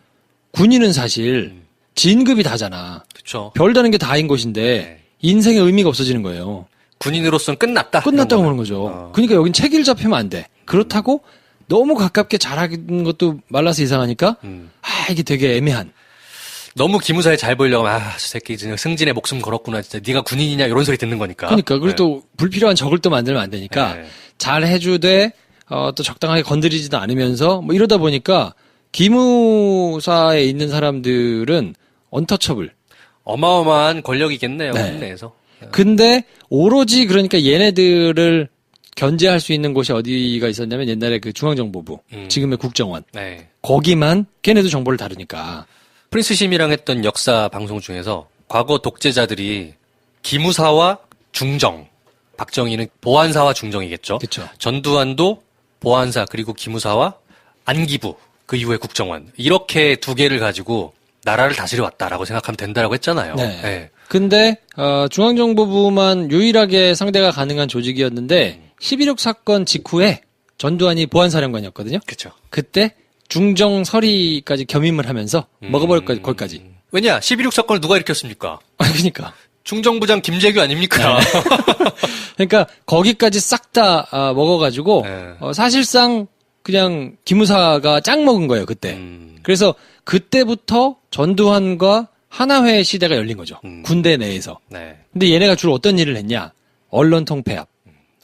군인은 사실 진급이 다잖아. 그렇죠. 별다른 게 다인 것인데 네. 인생의 의미가 없어지는 거예요. 군인으로서는 끝났다고 보는 거죠. 그러니까 여긴 책일 잡히면 안 돼. 그렇다고 너무 가깝게 잘하는 것도 말라서 이상하니까 이게 되게 애매한. 너무 기무사에 잘 보이려고 하면 저 새끼 승진에 목숨 걸었구나. 진짜 네가 군인이냐 이런 소리 듣는 거니까. 그러니까 그리고 또 불필요한 적을 또 만들면 안 되니까 잘 해주되 또 적당하게 건드리지도 않으면서 뭐 이러다 보니까 기무사에 있는 사람들은 언터처블. 어마어마한 권력이겠네요. 국내에서. 근데 오로지 그러니까 얘네들을 견제할 수 있는 곳이 어디가 있었냐면 옛날에 그 중앙정보부, 지금의 국정원. 네. 거기만 걔네도 정보를 다루니까. 프린스 심이랑 했던 역사 방송 중에서 과거 독재자들이 기무사와 중정, 박정희는 보안사와 중정이겠죠. 그렇죠. 전두환도 보안사 그리고 기무사와 안기부 그 이후에 국정원 이렇게 두 개를 가지고 나라를 다스려 왔다라고 생각하면 된다라고 했잖아요. 네. 네. 근데 중앙정보부만 유일하게 상대가 가능한 조직이었는데 11.6 사건 직후에 전두환이 보안사령관이었거든요. 그렇죠. 그때 중정 서리까지 겸임을 하면서 먹어버릴 거기까지. 왜냐? 11.6 사건을 누가 일으켰습니까? 그러니까. 중정부장 김재규 아닙니까? 그러니까 거기까지 싹 다 먹어가지고 사실상 그냥 기무사가 짱 먹은 거예요 그때. 그래서 그때부터 전두환과 하나회 시대가 열린 거죠. 군대 내에서. 네. 근데 얘네가 주로 어떤 일을 했냐? 언론 통폐합,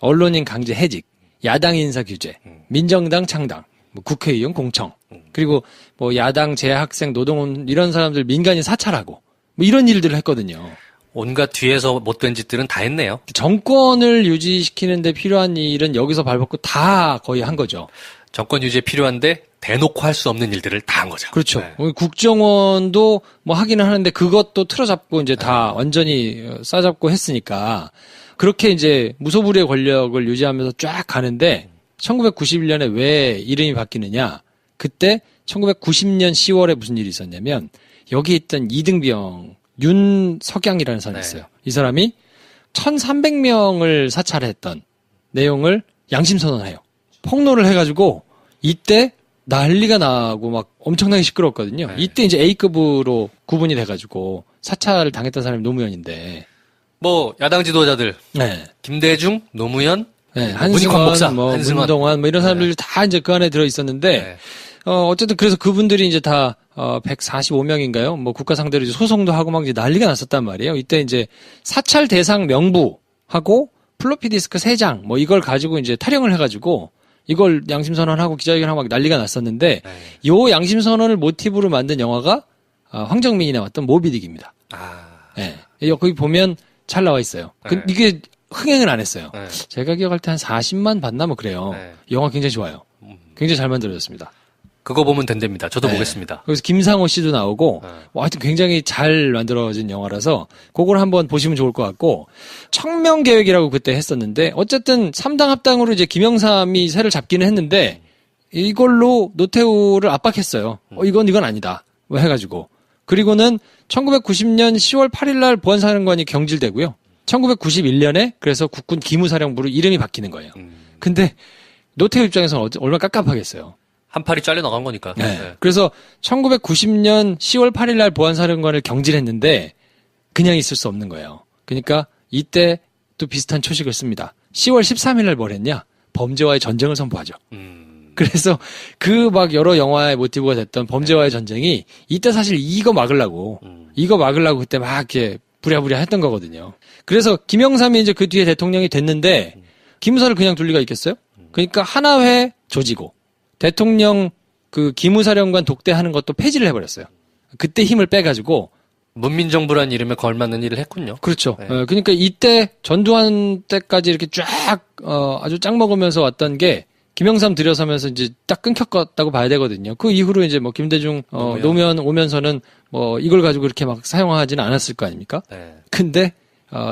언론인 강제 해직, 야당 인사 규제, 민정당 창당, 뭐 국회의원 공청, 그리고 뭐 야당 재학생 노동원 이런 사람들 민간인 사찰하고 뭐 이런 일들을 했거든요. 온갖 뒤에서 못된 짓들은 다 했네요. 정권을 유지시키는 데 필요한 일은 여기서 발벗고 다 거의 한 거죠. 정권 유지에 필요한데 대놓고 할 수 없는 일들을 다 한 거죠. 그렇죠. 네. 국정원도 뭐 하기는 하는데 그것도 틀어잡고 이제 다 완전히 싸잡고 했으니까 그렇게 이제 무소불위의 권력을 유지하면서 쫙 가는데 1991년에 왜 이름이 바뀌느냐? 그때 1990년 10월에 무슨 일이 있었냐면 여기 있던 이등병 윤석양이라는 사람이 있어요. 이 사람이 1,300명을 사찰했던 내용을 양심선언을 해요. 폭로를 해가지고 이때 난리가 나고 막 엄청나게 시끄러웠거든요. 이때 이제 A급으로 구분이 돼가지고 사찰을 당했던 사람이 노무현인데 뭐 야당 지도자들 김대중, 노무현, 문익환 목사, 한승환, 문동환 뭐 이런 사람들이 다 이제 그 안에 들어 있었는데 어쨌든 그래서 그분들이 이제 다 145명인가요? 뭐 국가 상대로 이제 소송도 하고 막 이제 난리가 났었단 말이에요. 이때 이제 사찰 대상 명부하고 플로피 디스크 3장 뭐 이걸 가지고 이제 타령을 해가지고 이걸 양심선언하고 기자회견하고 막 난리가 났었는데 요 양심선언을 모티브로 만든 영화가 황정민이 나왔던 모비딕입니다. 거기 보면 잘 나와 있어요. 이게 흥행을 안 했어요. 제가 기억할 때 한 40만 봤나 뭐 그래요. 영화 굉장히 좋아요. 굉장히 잘 만들어졌습니다. 그거 보면 된답니다. 저도 보겠습니다. 그래서 김상호 씨도 나오고 하여튼 굉장히 잘 만들어진 영화라서 그걸 한번 보시면 좋을 것 같고 청명계획이라고 그때 했었는데 어쨌든 3당 합당으로 이제 김영삼이 새를 잡기는 했는데 이걸로 노태우를 압박했어요. 이건 아니다. 뭐 해가지고 그리고는 1990년 10월 8일 날 보안사령관이 경질되고요. 1991년에 그래서 국군 기무사령부로 이름이 바뀌는 거예요. 근데 노태우 입장에서는 얼마나 깝깝하겠어요. 한 팔이 잘려 나간 거니까. 그래서 1990년 10월 8일 날 보안사령관을 경질했는데 그냥 있을 수 없는 거예요. 그러니까 이때 또 비슷한 초식을 씁니다. 10월 13일 날 뭘 했냐? 범죄와의 전쟁을 선포하죠. 그래서 그 막 여러 영화의 모티브가 됐던 범죄와의 전쟁이 이때 사실 이거 막으려고 그때 막 이렇게 부랴부랴 했던 거거든요. 그래서 김영삼이 이제 그 뒤에 대통령이 됐는데 기무사를 그냥 둘 리가 있겠어요? 그러니까 하나회 조지고 대통령 그 기무사령관 독대하는 것도 폐지를 해버렸어요. 그때 힘을 빼가지고 문민정부란 이름에 걸맞는 일을 했군요. 그렇죠. 그러니까 이때 전두환 때까지 이렇게 쫙 아주 짱 먹으면서 왔던 게 김영삼 들여서면서 이제 딱 끊겼다고 봐야 되거든요. 그 이후로 이제 뭐 김대중 노무현 오면서는 뭐 이걸 가지고 그렇게 막 사용하지는 않았을 거 아닙니까? 근데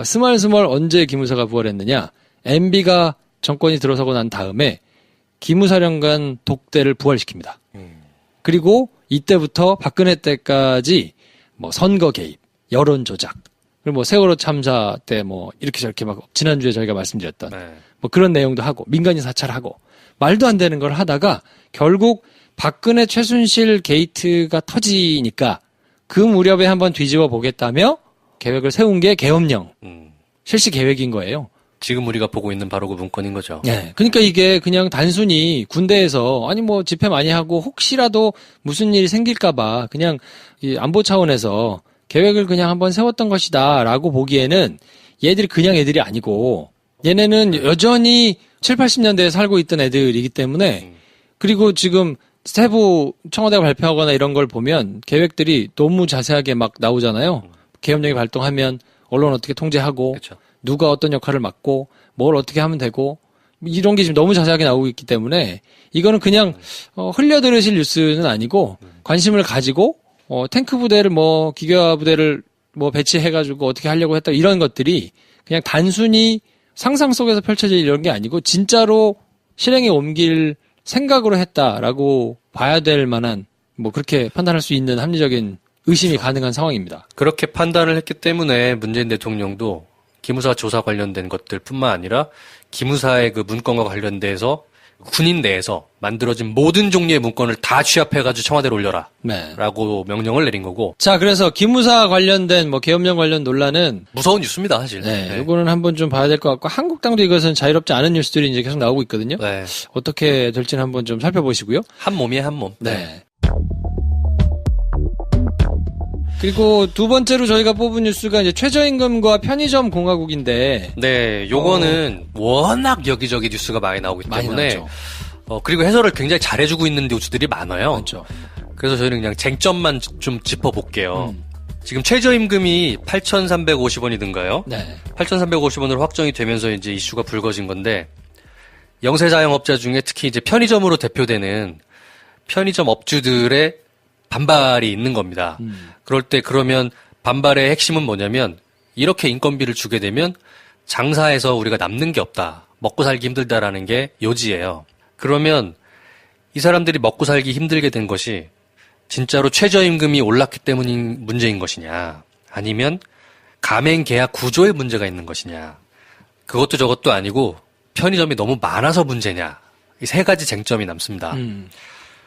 스멀스멀 언제 기무사가 부활했느냐? MB가 정권이 들어서고 난 다음에 기무사령관 독대를 부활시킵니다. 그리고 이때부터 박근혜 때까지 뭐 선거 개입, 여론 조작, 그리고 뭐 세월호 참사 때 뭐 이렇게 저렇게 막 지난주에 저희가 말씀드렸던 뭐 그런 내용도 하고 민간인 사찰하고 말도 안 되는 걸 하다가 결국 박근혜 최순실 게이트가 터지니까 그 무렵에 한번 뒤집어 보겠다며 계획을 세운 게 계엄령 실시 계획인 거예요. 지금 우리가 보고 있는 바로 그 문건인 거죠. 네. 그러니까 이게 그냥 단순히 군대에서 아니 뭐 집회 많이 하고 혹시라도 무슨 일이 생길까봐 그냥 이 안보 차원에서 계획을 그냥 한번 세웠던 것이다라고 보기에는 얘들이 그냥 애들이 아니고 얘네는 여전히 7, 80년대에 살고 있던 애들이기 때문에 그리고 지금 세부 청와대가 발표하거나 이런 걸 보면 계획들이 너무 자세하게 막 나오잖아요. 계엄령이 발동하면 언론 어떻게 통제하고 그렇죠. 누가 어떤 역할을 맡고 뭘 어떻게 하면 되고 이런 게 지금 너무 자세하게 나오고 있기 때문에 이거는 그냥 흘려들으실 뉴스는 아니고 관심을 가지고 탱크 부대를 뭐 기계화 부대를 뭐 배치해가지고 어떻게 하려고 했다 이런 것들이 그냥 단순히 상상 속에서 펼쳐질 이런 게 아니고 진짜로 실행에 옮길 생각으로 했다라고 봐야 될 만한 뭐 그렇게 판단할 수 있는 합리적인 의심이 가능한 상황입니다. 그렇게 판단을 했기 때문에 문재인 대통령도 기무사 조사 관련된 것들뿐만 아니라 기무사의 그 문건과 관련돼서 군인 내에서 만들어진 모든 종류의 문건을 다 취합해가지고 청와대로 올려라. 네. 라고 명령을 내린 거고. 자, 그래서 기무사 관련된 뭐 계엄령 관련 논란은 무서운 뉴스입니다, 사실. 네. 이거는 한번 좀 봐야 될 것 같고 한국당도 이것은 자유롭지 않은 뉴스들이 이제 계속 나오고 있거든요. 네. 어떻게 될지는 한번 좀 살펴보시고요. 한 몸이에요, 한 몸. 네. 그리고 두 번째로 저희가 뽑은 뉴스가 이제 최저임금과 편의점 공화국인데. 네, 요거는 워낙 여기저기 뉴스가 많이 나오기 때문에. 많이 그리고 해설을 굉장히 잘해주고 있는 뉴스들이 많아요. 많죠. 그래서 저희는 그냥 쟁점만 좀 짚어볼게요. 지금 최저임금이 8,350원이든가요? 네. 8,350원으로 확정이 되면서 이제 이슈가 불거진 건데, 영세자영업자 중에 특히 이제 편의점으로 대표되는 편의점 업주들의 반발이 있는 겁니다. 그럴 때 그러면 반발의 핵심은 뭐냐면 이렇게 인건비를 주게 되면 장사해서 우리가 남는 게 없다. 먹고 살기 힘들다라는 게 요지예요. 그러면 이 사람들이 먹고 살기 힘들게 된 것이 진짜로 최저임금이 올랐기 때문인 문제인 것이냐 아니면 가맹 계약 구조에 문제가 있는 것이냐 그것도 저것도 아니고 편의점이 너무 많아서 문제냐 이 세 가지 쟁점이 남습니다.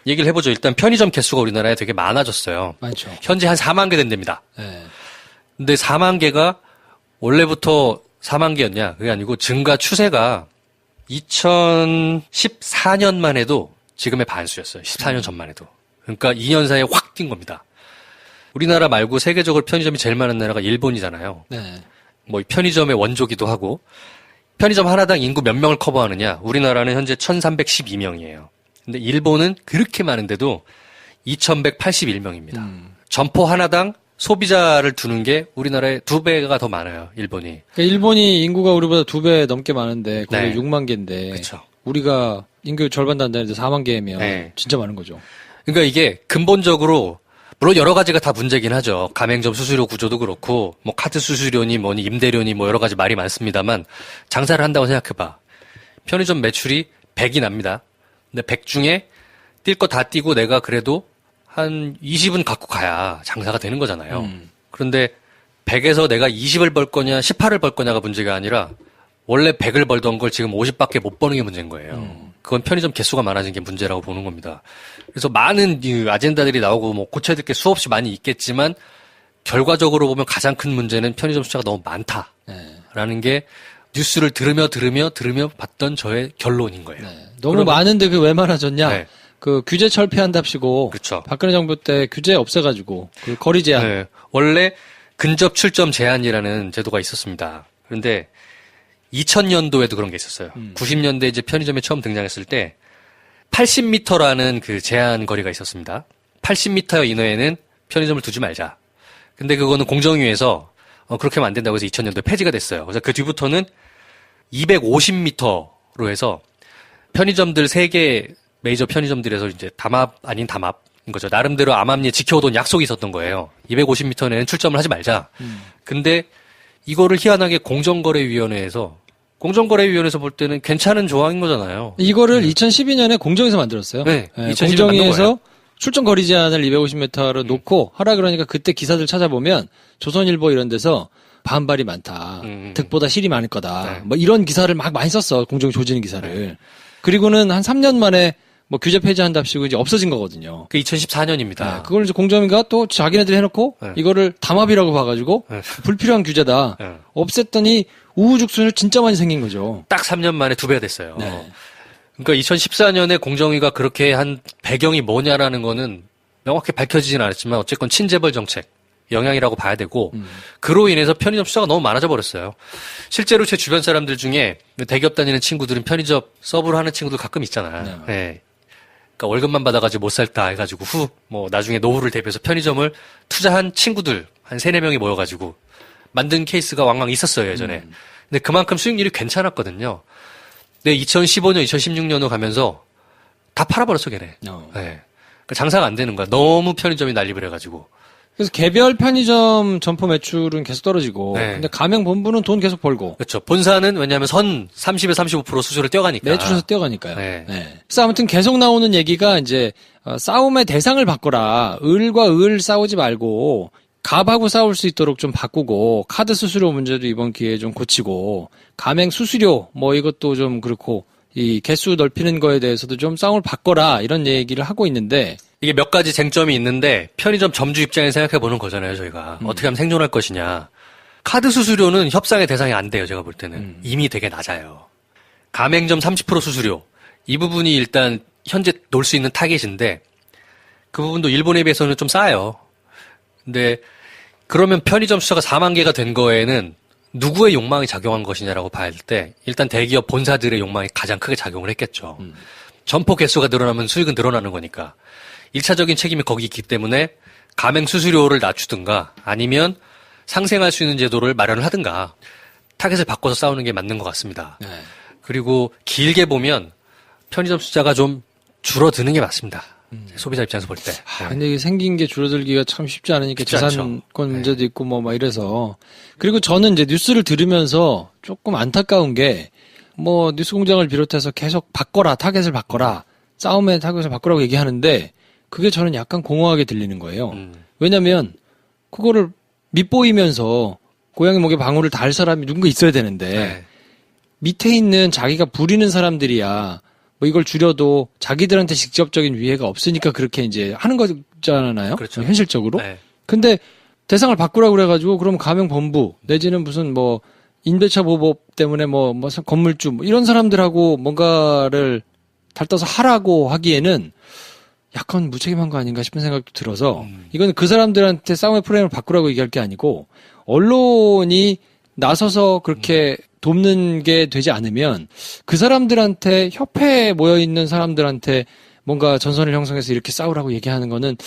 얘기를 해보죠. 일단 편의점 개수가 우리나라에 되게 많아졌어요. 많죠. 현재 한 4만 개 된답니다. 네. 근데 4만 개가 원래부터 4만 개였냐? 그게 아니고 증가 추세가 2014년만 해도 지금의 반수였어요. 14년 전만 해도. 그러니까 2년 사이에 확 뛴 겁니다. 우리나라 말고 세계적으로 편의점이 제일 많은 나라가 일본이잖아요. 네. 뭐 편의점의 원조기도 하고 편의점 하나당 인구 몇 명을 커버하느냐? 우리나라는 현재 1,312명이에요. 근데 일본은 그렇게 많은데도 2,181명입니다. 점포 하나당 소비자를 두는 게 우리나라의 2배가 더 많아요, 일본이. 그러니까 일본이 인구가 우리보다 2배 넘게 많은데 거의 네. 6만 개인데 그렇죠. 우리가 인구 절반도 안 되는데 4만 개면 네. 진짜 많은 거죠. 그러니까 이게 근본적으로 물론 여러 가지가 다 문제긴 하죠. 가맹점 수수료 구조도 그렇고 뭐 카드 수수료니 뭐니 임대료니 뭐 여러 가지 말이 많습니다만 장사를 한다고 생각해봐. 편의점 매출이 100이 납니다. 근데 100 중에 뛸 거 다 뛰고 내가 그래도 한 20은 갖고 가야 장사가 되는 거잖아요. 그런데 100에서 내가 20을 벌 거냐 18을 벌 거냐가 문제가 아니라 원래 100을 벌던 걸 지금 50밖에 못 버는 게 문제인 거예요. 그건 편의점 개수가 많아진 게 문제라고 보는 겁니다. 그래서 많은 이 아젠다들이 나오고 뭐 고쳐야 될 게 수없이 많이 있겠지만 결과적으로 보면 가장 큰 문제는 편의점 숫자가 너무 많다라는 게 뉴스를 들으며 봤던 저의 결론인 거예요. 네. 너무 많은데 그 왜 많아졌냐? 네. 그 규제 철폐한답시고 그렇죠. 박근혜 정부 때 규제 없애가지고 그 거리 제한. 네. 원래 근접 출점 제한이라는 제도가 있었습니다. 그런데 2000년도에도 그런 게 있었어요. 90년대 이제 편의점에 처음 등장했을 때 80m라는 그 제한 거리가 있었습니다. 80m 이내에는 편의점을 두지 말자. 근데 그거는 공정위에서 그렇게 하면 안 된다고 해서 2000년도에 폐지가 됐어요. 그래서 그 뒤부터는 250m로 해서 편의점들 3개 메이저 편의점들에서 이제 담합 아닌 담합인 거죠. 나름대로 암암리에 지켜오던 약속이 있었던 거예요. 250m내는 출점을 하지 말자. 근데 이거를 희한하게 공정거래위원회에서 볼 때는 괜찮은 조항인 거잖아요. 이거를 2012년에 공정에서 만들었어요. 네, 네, 2012 년 만든 공정위에서 거예요. 출전 거리 제한을 250m로 놓고 하라 그러니까 그때 기사들 찾아보면 조선일보 이런 데서 반발이 많다. 득보다 실이 많을 거다. 네. 뭐 이런 기사를 막 많이 썼어. 공정 조지는 기사를. 네. 그리고는 한 3년 만에 뭐 규제 폐지한답시고 이제 없어진 거거든요. 그 2014년입니다. 네, 그걸 이제 공정위가 또 자기네들이 해놓고 네. 이거를 담합이라고 봐가지고 네. 불필요한 규제다. 네. 없앴더니 우후죽순을 진짜 많이 생긴 거죠. 딱 3년 만에 2배 됐어요. 네. 그러니까 2014년에 공정위가 그렇게 한 배경이 뭐냐라는 거는 명확히 밝혀지진 않았지만 어쨌건 친재벌 정책 영향이라고 봐야 되고 그로 인해서 편의점 숫자가 너무 많아져 버렸어요. 실제로 제 주변 사람들 중에 대기업 다니는 친구들은 편의점 서브를 하는 친구들 가끔 있잖아요. 네. 네. 그러니까 월급만 받아가지고 못 살다 해가지고 뭐 나중에 노후를 대비해서 편의점을 투자한 친구들 한 3-4명이 모여가지고 만든 케이스가 왕왕 있었어요, 예전에. 근데 그만큼 수익률이 괜찮았거든요. 근데 2015년, 2016년으로 가면서 다 팔아버렸어, 걔네. 네. 그러니까 장사가 안 되는 거야. 너무 편의점이 난립을 해가지고. 그래서 개별 편의점 점포 매출은 계속 떨어지고, 네. 근데 가맹본부는 돈 계속 벌고. 그렇죠. 본사는 왜냐하면 선 30-35% 수수료 뛰어가니까. 매출에서 뛰어가니까요. 네. 네. 그래서 아무튼 계속 나오는 얘기가 이제 싸움의 대상을 바꿔라. 을과 을 싸우지 말고 갑하고 싸울 수 있도록 좀 바꾸고 카드 수수료 문제도 이번 기회에 좀 고치고 가맹 수수료 뭐 이것도 좀 그렇고 이 개수 넓히는 거에 대해서도 좀 싸움을 바꿔라 이런 얘기를 하고 있는데 이게 몇 가지 쟁점이 있는데 편의점 점주 입장에서 생각해 보는 거잖아요, 저희가. 어떻게 하면 생존할 것이냐. 카드 수수료는 협상의 대상이 안 돼요, 제가 볼 때는. 이미 되게 낮아요. 가맹점 30% 수수료. 이 부분이 일단 현재 놓을 수 있는 타겟인데 그 부분도 일본에 비해서는 좀 싸요. 근데 그러면 편의점 숫자가 4만 개가 된 거에는 누구의 욕망이 작용한 것이냐라고 봐야 할 때 일단 대기업 본사들의 욕망이 가장 크게 작용을 했겠죠. 점포 개수가 늘어나면 수익은 늘어나는 거니까. 1차적인 책임이 거기 있기 때문에 가맹 수수료를 낮추든가 아니면 상생할 수 있는 제도를 마련을 하든가 타겟을 바꿔서 싸우는 게 맞는 것 같습니다. 네. 그리고 길게 보면 편의점 숫자가 좀 줄어드는 게 맞습니다. 소비자 입장에서 볼 때. 근데 이게 생긴 게 줄어들기가 참 쉽지 않으니까 쉽지 않죠. 재산권 문제도 있고 뭐 막 이래서 그리고 저는 이제 뉴스를 들으면서 조금 안타까운 게 뭐 뉴스공장을 비롯해서 계속 바꿔라 타겟을 바꿔라 싸움의 타겟을 바꾸라고 얘기하는데 그게 저는 약간 공허하게 들리는 거예요. 왜냐면 그거를 밉보이면서 고양이 목에 방울을 달 사람이 누군가 있어야 되는데 네. 밑에 있는 자기가 부리는 사람들이야 뭐 이걸 줄여도 자기들한테 직접적인 위해가 없으니까 그렇게 이제 하는 거잖아요. 그렇죠. 현실적으로. 네. 근데 대상을 바꾸라고 그래가지고 그럼 가맹본부 내지는 무슨 뭐 임대차 보복 때문에 뭐 건물주 뭐 이런 사람들하고 뭔가를 달떠서 하라고 하기에는 약간 무책임한 거 아닌가 싶은 생각도 들어서 이건 그 사람들한테 싸움의 프레임을 바꾸라고 얘기할 게 아니고 언론이 나서서 그렇게 돕는 게 되지 않으면 그 사람들한테 협회에 모여 있는 사람들한테 뭔가 전선을 형성해서 이렇게 싸우라고 얘기하는 거는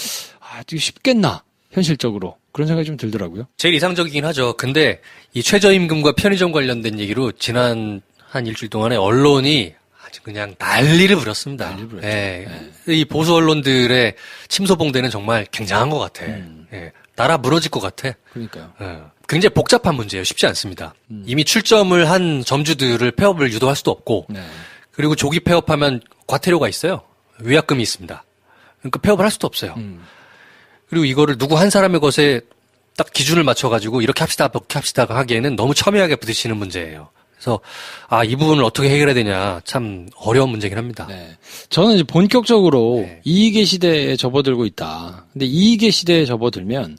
되게 쉽겠나 현실적으로 그런 생각이 좀 들더라고요. 제일 이상적이긴 하죠. 근데 이 최저임금과 편의점 관련된 얘기로 지난 한 일주일 동안에 언론이 아주 그냥 난리를 부렸습니다. 난리를 부렸죠. 예. 이 보수 언론들의 침소봉대는 정말 굉장한 것 같아. 예. 나라 무너질 것 같아. 그러니까요. 예. 굉장히 복잡한 문제예요. 쉽지 않습니다. 이미 출점을 한 점주들을 폐업을 유도할 수도 없고 네. 그리고 조기 폐업하면 과태료가 있어요. 위약금이 있습니다. 그러니까 폐업을 할 수도 없어요. 그리고 이거를 누구 한 사람의 것에 딱 기준을 맞춰가지고 이렇게 합시다, 그렇게 합시다 하기에는 너무 첨예하게 부딪히는 문제예요. 그래서 이 부분을 어떻게 해결해야 되냐 참 어려운 문제긴 합니다. 네. 저는 이제 본격적으로 네. 이익의 시대에 접어들고 있다. 근데 이익의 시대에 접어들면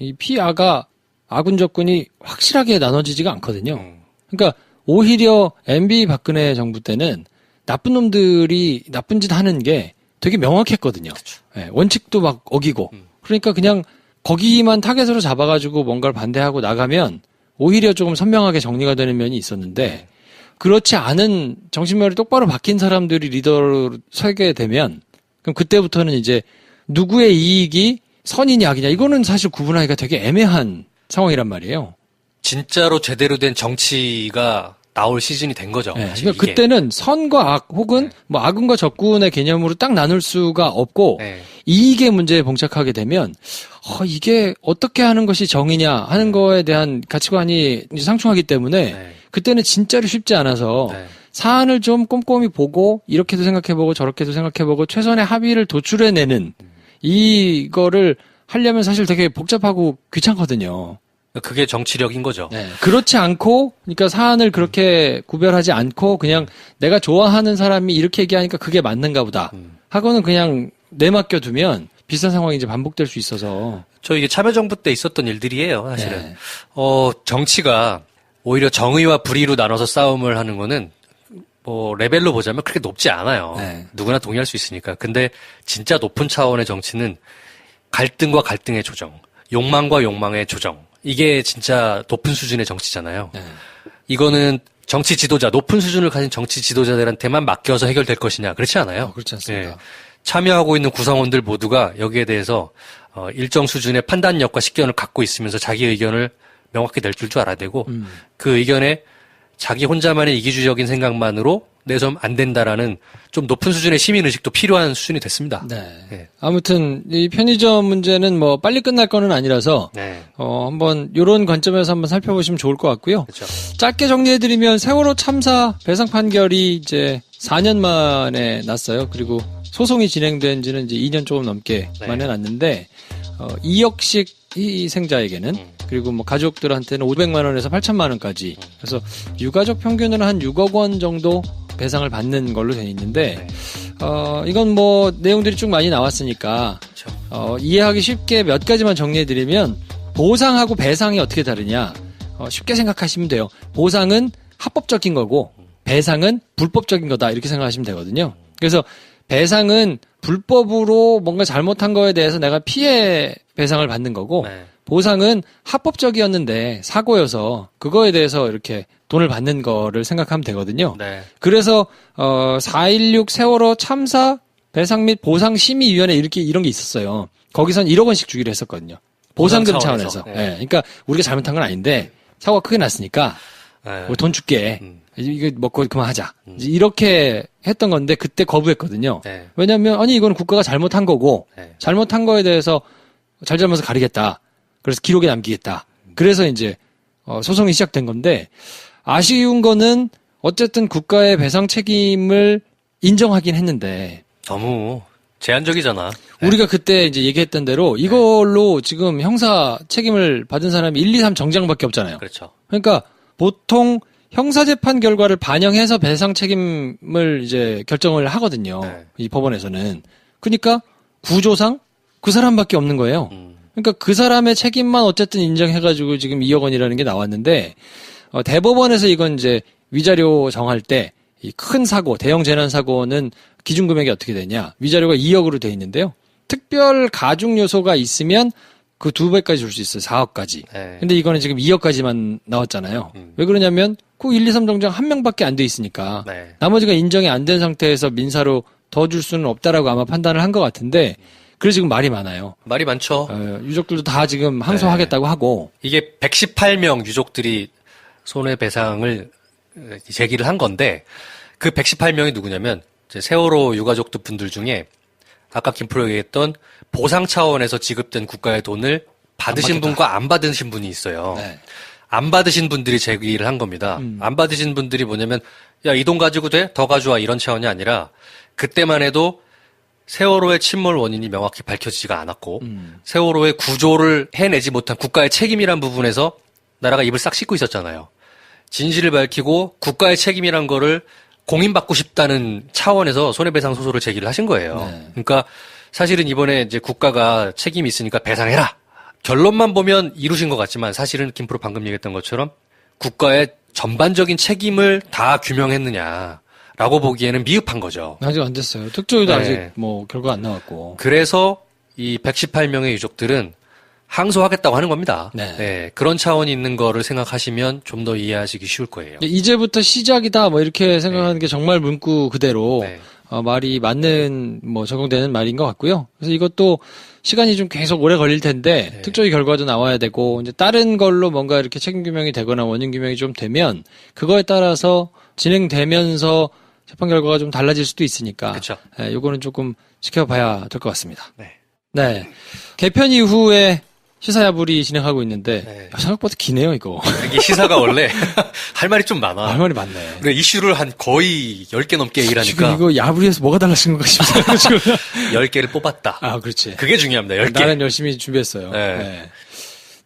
이 피아가 아군 적군이 확실하게 나눠지지가 않거든요. 그러니까 오히려 MB 박근혜 정부 때는 나쁜 놈들이 나쁜 짓 하는 게 되게 명확했거든요. 네, 원칙도 막 어기고. 그러니까 그냥 거기만 타겟으로 잡아가지고 뭔가를 반대하고 나가면 오히려 조금 선명하게 정리가 되는 면이 있었는데 그렇지 않은 정신머리 똑바로 박힌 사람들이 리더로 서게 되면 그럼 그때부터는 이제 누구의 이익이 선이냐 악이냐 이거는 사실 구분하기가 되게 애매한 상황이란 말이에요. 진짜로 제대로 된 정치가 나올 시즌이 된 거죠. 네, 사실 그러니까 이게. 그때는 선과 악 혹은 뭐 악은과 적군의 개념으로 딱 나눌 수가 없고 네. 이익의 문제에 봉착하게 되면 이게 어떻게 하는 것이 정의냐 하는 거에 대한 가치관이 이제 상충하기 때문에 네. 그때는 진짜로 쉽지 않아서 네. 사안을 좀 꼼꼼히 보고 이렇게도 생각해보고 저렇게도 생각해보고 최선의 합의를 도출해내는 이거를 하려면 사실 되게 복잡하고 귀찮거든요. 그게 정치력인 거죠. 네. 그렇지 않고, 그러니까 사안을 그렇게 구별하지 않고 그냥 내가 좋아하는 사람이 이렇게 얘기하니까 그게 맞는가 보다 하고는 그냥 내맡겨 두면 비슷한 상황이 이제 반복될 수 있어서. 이게 참여정부 때 있었던 일들이에요, 사실은. 네. 정치가 오히려 정의와 불의로 나눠서 싸움을 하는 거는 뭐 레벨로 보자면 그렇게 높지 않아요. 네. 누구나 동의할 수 있으니까. 근데 진짜 높은 차원의 정치는 갈등과 갈등의 조정, 욕망과 욕망의 조정. 이게 진짜 높은 수준의 정치잖아요. 네. 이거는 정치 지도자, 높은 수준을 가진 정치 지도자들한테만 맡겨서 해결될 것이냐. 그렇지 않아요. 그렇지 않습니다. 참여하고 있는 구성원들 모두가 여기에 대해서 일정 수준의 판단력과 식견을 갖고 있으면서 자기 의견을 명확히 낼 줄 알아야 되고 그 의견에 자기 혼자만의 이기주의적인 생각만으로 내서는 안 된다라는 좀 높은 수준의 시민의식도 필요한 수준이 됐습니다. 네. 네. 아무튼 이 편의점 문제는 뭐 빨리 끝날 거는 아니라서 네. 한번 요런 관점에서 한번 살펴보시면 좋을 것 같고요. 그렇죠. 짧게 정리해드리면 세월호 참사 배상 판결이 이제 4년 만에 났어요. 그리고 소송이 진행된 지는 이제 2년 조금 넘게 네. 만에 났는데 2억씩 희생자에게는 그리고 뭐 가족들한테는 500만 원에서 8천만 원까지 그래서 유가족 평균으로 한 6억 원 정도 배상을 받는 걸로 돼 있는데 이건 뭐 내용들이 쭉 많이 나왔으니까 그렇죠. 이해하기 쉽게 몇 가지만 정리해드리면 보상하고 배상이 어떻게 다르냐 쉽게 생각하시면 돼요. 보상은 합법적인 거고 배상은 불법적인 거다 이렇게 생각하시면 되거든요. 그래서 배상은 불법으로 뭔가 잘못한 거에 대해서 내가 피해 배상을 받는 거고 네. 보상은 합법적이었는데 사고여서 그거에 대해서 이렇게 돈을 받는 거를 생각하면 되거든요. 네. 그래서 4.16 세월호 참사 배상 및 보상심의위원회 이런 게 있었어요. 거기선 1억 원씩 주기로 했었거든요. 보상금 보상 차원에서. 차원에서. 네. 그러니까 우리가 잘못한 건 아닌데 사고가 크게 났으니까 네. 우리 돈 줄게. 이거 먹고 그만하자. 이렇게 했던 건데 그때 거부했거든요. 네. 왜냐하면 아니 이건 국가가 잘못한 거고 네. 잘못한 거에 대해서 잘잘못을 가리겠다. 그래서 기록에 남기겠다. 그래서 이제 소송이 시작된 건데 아쉬운 거는 어쨌든 국가의 배상 책임을 인정하긴 했는데 너무 제한적이잖아. 우리가 그때 이제 얘기했던 대로 이걸로 지금 형사 책임을 받은 사람이 1, 2, 3 정장밖에 없잖아요. 그렇죠. 그러니까 보통 형사재판 결과를 반영해서 배상 책임을 이제 결정을 하거든요. 네. 이 법원에서는. 그러니까 구조상 그 사람밖에 없는 거예요. 그러니까 그 사람의 책임만 어쨌든 인정해가지고 지금 2억 원이라는 게 나왔는데 대법원에서 이건 이제 위자료 정할 때 이 큰 사고, 대형 재난 사고는 기준 금액이 어떻게 되냐? 위자료가 2억으로 돼 있는데요. 특별 가중 요소가 있으면 그 2배까지 줄 수 있어요. 4억까지. 네. 근데 이거는 지금 2억까지만 나왔잖아요. 왜 그러냐면 그 1, 2, 3 정장 한 명밖에 안 돼 있으니까 네. 나머지가 인정이 안 된 상태에서 민사로 더 줄 수는 없다라고 아마 판단을 한 것 같은데 그래서 지금 말이 많아요. 말이 많죠. 유족들도 다 지금 항소하겠다고 하고 이게 118명 유족들이 손해배상을 제기를 한 건데 그 118명이 누구냐면 이제 세월호 유가족들 분들 중에 아까 김프로 얘기했던 보상 차원에서 지급된 국가의 돈을 받으신 분과 안 받으신 분이 있어요. 네. 안 받으신 분들이 제기를 한 겁니다. 안 받으신 분들이 뭐냐면 야, 이 돈 가지고 돼? 더 가져와 이런 차원이 아니라 그때만 해도 세월호의 침몰 원인이 명확히 밝혀지지가 않았고 세월호의 구조를 해내지 못한 국가의 책임이란 부분에서 나라가 입을 싹 씻고 있었잖아요. 진실을 밝히고 국가의 책임이란 거를 공인받고 싶다는 차원에서 손해배상 소송을 제기를 하신 거예요. 네. 그러니까 사실은 이번에 이제 국가가 책임이 있으니까 배상해라. 결론만 보면 이루신 것 같지만 사실은 김프로 방금 얘기했던 것처럼 국가의 전반적인 책임을 다 규명했느냐라고 보기에는 미흡한 거죠. 아직 안 됐어요. 특조위도 네. 아직 뭐 결과 안 나왔고. 그래서 이 118명의 유족들은 항소하겠다고 하는 겁니다. 네. 그런 차원이 있는 거를 생각하시면 좀 더 이해하시기 쉬울 거예요. 이제부터 시작이다 뭐 이렇게 생각하는 게 정말 문구 그대로 네. 말이 맞는 뭐 적용되는 말인 것 같고요. 그래서 이것도 시간이 좀 계속 오래 걸릴 텐데 네. 특조위 결과도 나와야 되고 이제 다른 걸로 뭔가 이렇게 책임 규명이 되거나 원인 규명이 좀 되면 그거에 따라서 진행되면서 재판 결과가 좀 달라질 수도 있으니까 그렇죠. 요거는 조금 지켜봐야 될 것 같습니다. 네. 네. 개편 이후에 시사야불이 진행하고 있는데 네. 생각보다 기네요 이거. 이게 시사가 원래 할 말이 좀 많아. 할 말이 많네. 그래, 이슈를 한 거의 10개 넘게 지금 얘기하니까 이거 야불이에서 뭐가 달라진 건가 싶어가지고. 10개를 뽑았다. 아, 그렇지. 그게 중요합니다. 10개. 나는 열심히 준비했어요. 네. 네.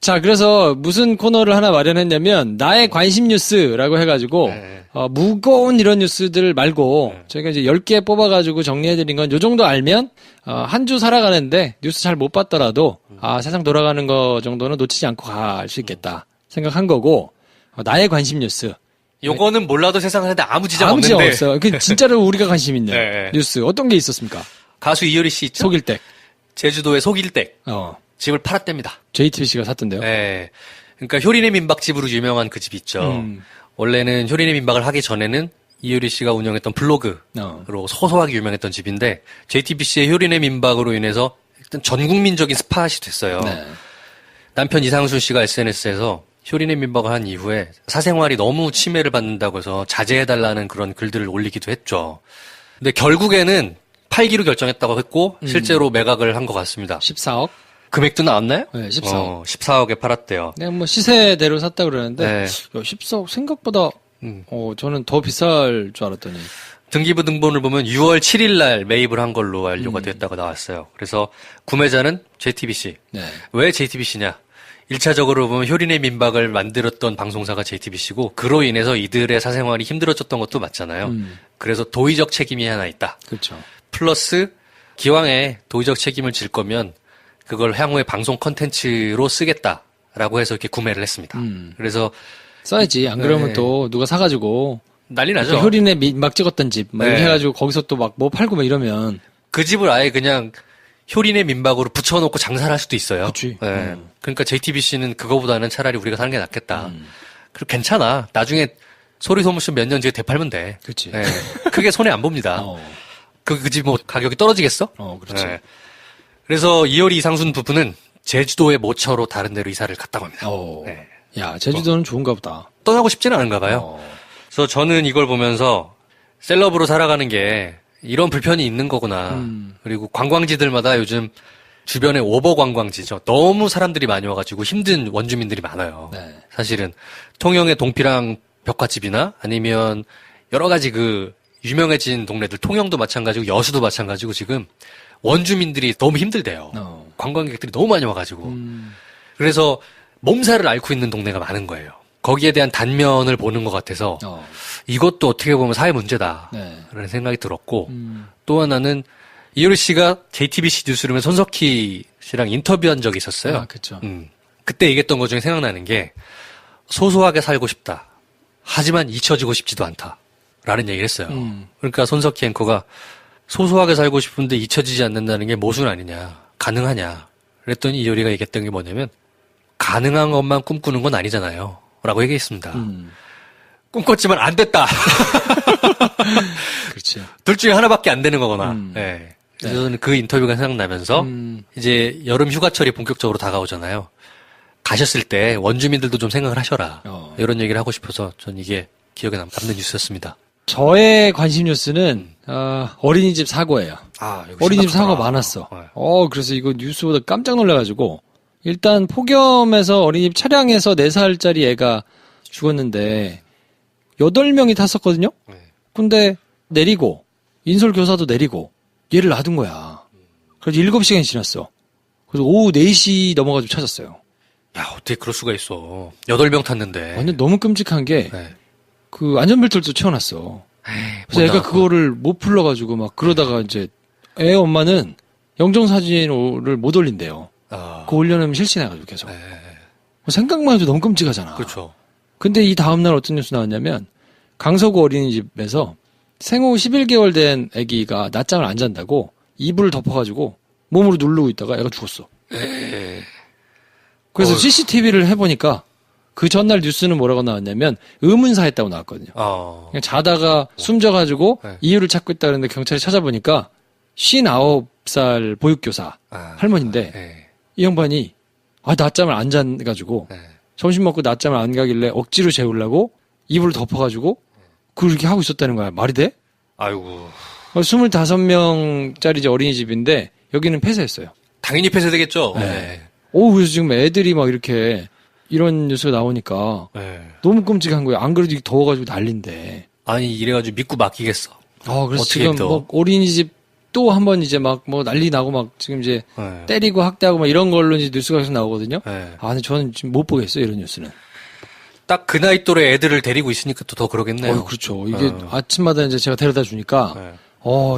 자, 그래서 무슨 코너를 하나 마련했냐면 나의 관심 뉴스라고 해가지고 네. 무거운 이런 뉴스들 말고 저희가 이제 10개 뽑아가지고 정리해드린 건 요 정도 알면 한 주 살아가는데 뉴스 잘 못 봤더라도 세상 돌아가는 거 정도는 놓치지 않고 갈 수 있겠다 생각한 거고 나의 관심 뉴스. 요거는 몰라도 세상 하는데 아무 지장 아무 지장 없는데. 없어요. 그 진짜로 우리가 관심 있는 네. 뉴스 어떤 게 있었습니까? 가수 이효리 씨 있죠? 속일댁. 제주도의 속일댁. 집을 팔았답니다. JTBC가 샀던데요. 네. 그러니까 효린의 민박집으로 유명한 그 집 있죠. 원래는 효린의 민박을 하기 전에는 이효리 씨가 운영했던 블로그로 소소하게 유명했던 집인데 JTBC의 효린의 민박으로 인해서 일단 전 국민적인 스팟이 됐어요. 네. 남편 이상순 씨가 SNS에서 효린의 민박을 한 이후에 사생활이 너무 침해를 받는다고 해서 자제해달라는 그런 글들을 올리기도 했죠. 근데 결국에는 팔기로 결정했다고 했고 실제로 매각을 한 것 같습니다. 14억? 금액도 나왔나요? 네, 14억. 14억에 팔았대요. 그냥 뭐 시세대로 샀다 그러는데 네. 야, 14억 생각보다 저는 더 비쌀 줄 알았더니 등기부 등본을 보면 6월 7일 날 매입을 한 걸로 완료가 됐다고 나왔어요. 그래서 구매자는 JTBC. 네. 왜 JTBC냐? 1차적으로 보면 효린의 민박을 만들었던 방송사가 JTBC고 그로 인해서 이들의 사생활이 힘들어졌던 것도 맞잖아요. 그래서 도의적 책임이 하나 있다. 그렇죠. 플러스 기왕에 도의적 책임을 질 거면 그걸 향후에 방송 컨텐츠로 쓰겠다라고 해서 이렇게 구매를 했습니다. 그래서 써야지. 안 그러면 네. 또 누가 사가지고 난리 나죠. 효린의 막 찍었던 집 막 이렇게 네. 해가지고 거기서 또 막 뭐 팔고 막 이러면 그 집을 아예 그냥 효린의 민박으로 붙여놓고 장사를 할 수도 있어요. 그치. 네. 그러니까 JTBC는 그거보다는 차라리 우리가 사는 게 낫겠다. 그리고 괜찮아. 나중에 소리 소문쇼 몇 년 뒤에 되팔면 돼. 그치. 네. 크게 손해 안 봅니다. 그 집 뭐 가격이 떨어지겠어? 그렇지. 네. 그래서 이효리 이상순 부부는 제주도의 모처로 다른 데로 이사를 갔다고 합니다. 네. 야, 제주도는 좋은가 보다. 떠나고 싶지는 않은가 봐요. 그래서 저는 이걸 보면서 셀럽으로 살아가는 게 이런 불편이 있는 거구나. 그리고 관광지들마다 요즘 주변에 오버 관광지죠. 너무 사람들이 많이 와가지고 힘든 원주민들이 많아요. 네. 사실은 통영의 동피랑 벽화집이나 아니면 여러 가지 그 유명해진 동네들 통영도 마찬가지고 여수도 마찬가지고 지금 원주민들이 너무 힘들대요. 관광객들이 너무 많이 와가지고. 그래서 몸살을 앓고 있는 동네가 많은 거예요. 거기에 대한 단면을 보는 것 같아서 이것도 어떻게 보면 사회 문제다. 네. 라는 생각이 들었고 또 하나는 이효리 씨가 JTBC 뉴스룸에 손석희 씨랑 인터뷰한 적이 있었어요. 아, 그쵸. 그때 얘기했던 것 중에 생각나는 게 소소하게 살고 싶다. 하지만 잊혀지고 싶지도 않다. 라는 얘기를 했어요. 그러니까 손석희 앵커가 소소하게 살고 싶은데 잊혀지지 않는다는 게 모순 아니냐. 가능하냐. 그랬더니 이효리가 얘기했던 게 뭐냐면 가능한 것만 꿈꾸는 건 아니잖아요. 라고 얘기했습니다. 꿈꿨지만 안 됐다. 그렇지. 둘 중에 하나밖에 안 되는 거거나. 네. 그래서 저는 그 인터뷰가 생각나면서 이제 여름 휴가철이 본격적으로 다가오잖아요. 가셨을 때 원주민들도 좀 생각을 하셔라. 이런 얘기를 하고 싶어서 전 이게 기억에 남는 뉴스였습니다. 저의 관심 뉴스는 어린이집 사고예요. 어린이집 사고가 많았어. 그래서 이거 뉴스보다 깜짝 놀라가지고 일단 폭염에서 어린이집 차량에서 4살짜리 애가 죽었는데 8명이 탔었거든요. 근데 내리고 인솔 교사도 내리고 얘를 놔둔 거야. 그래서 7시간이 지났어. 그래서 오후 4시 넘어가지고 찾았어요. 야, 어떻게 그럴 수가 있어. 8명 탔는데. 완전 너무 끔찍한 게 그 안전벨트도 채워놨어. 그래서 애가 그거를 못 풀러가지고 막 그러다가 이제 애 엄마는 영정사진을 못 올린대요. 그거 올려놓으면 실신해가지고 계속. 생각만 해도 너무 끔찍하잖아. 그렇죠. 근데 이 다음날 어떤 뉴스 나왔냐면 강서구 어린이집에서 생후 11개월 된 아기가 낮잠을 안 잔다고 이불을 덮어가지고 몸으로 누르고 있다가 애가 죽었어. 그래서 CCTV를 해보니까 그 전날 뉴스는 뭐라고 나왔냐면 의문사했다고 나왔거든요. 그냥 자다가 숨져가지고 이유를 찾고 있다 그랬는데 경찰이 찾아보니까 59살 보육교사 할머니인데 이 양반이 낮잠을 안 잔가지고 점심 먹고 낮잠을 안 가길래 억지로 재우려고 이불을 덮어가지고 그렇게 하고 있었다는 거야. 말이 돼? 아이고. 25명짜리 어린이집인데 여기는 폐쇄했어요. 당연히 폐쇄되겠죠. 네. 그래서 지금 애들이 막 이렇게 이런 뉴스가 나오니까 너무 끔찍한 거예요. 안 그래도 더워가지고 난린데. 아니 이래가지고 믿고 맡기겠어. 그래서 지금 뭐 어린이집 또 한 번 이제 막 뭐 난리 나고 막 지금 이제 때리고 학대하고 막 이런 걸로 이제 뉴스가 계속 나오거든요. 근데 저는 지금 못 보겠어요, 이런 뉴스는. 딱 그 나이 또래 애들을 데리고 있으니까 또 더 그러겠네요. 그렇죠. 이게 아침마다 이제 제가 데려다 주니까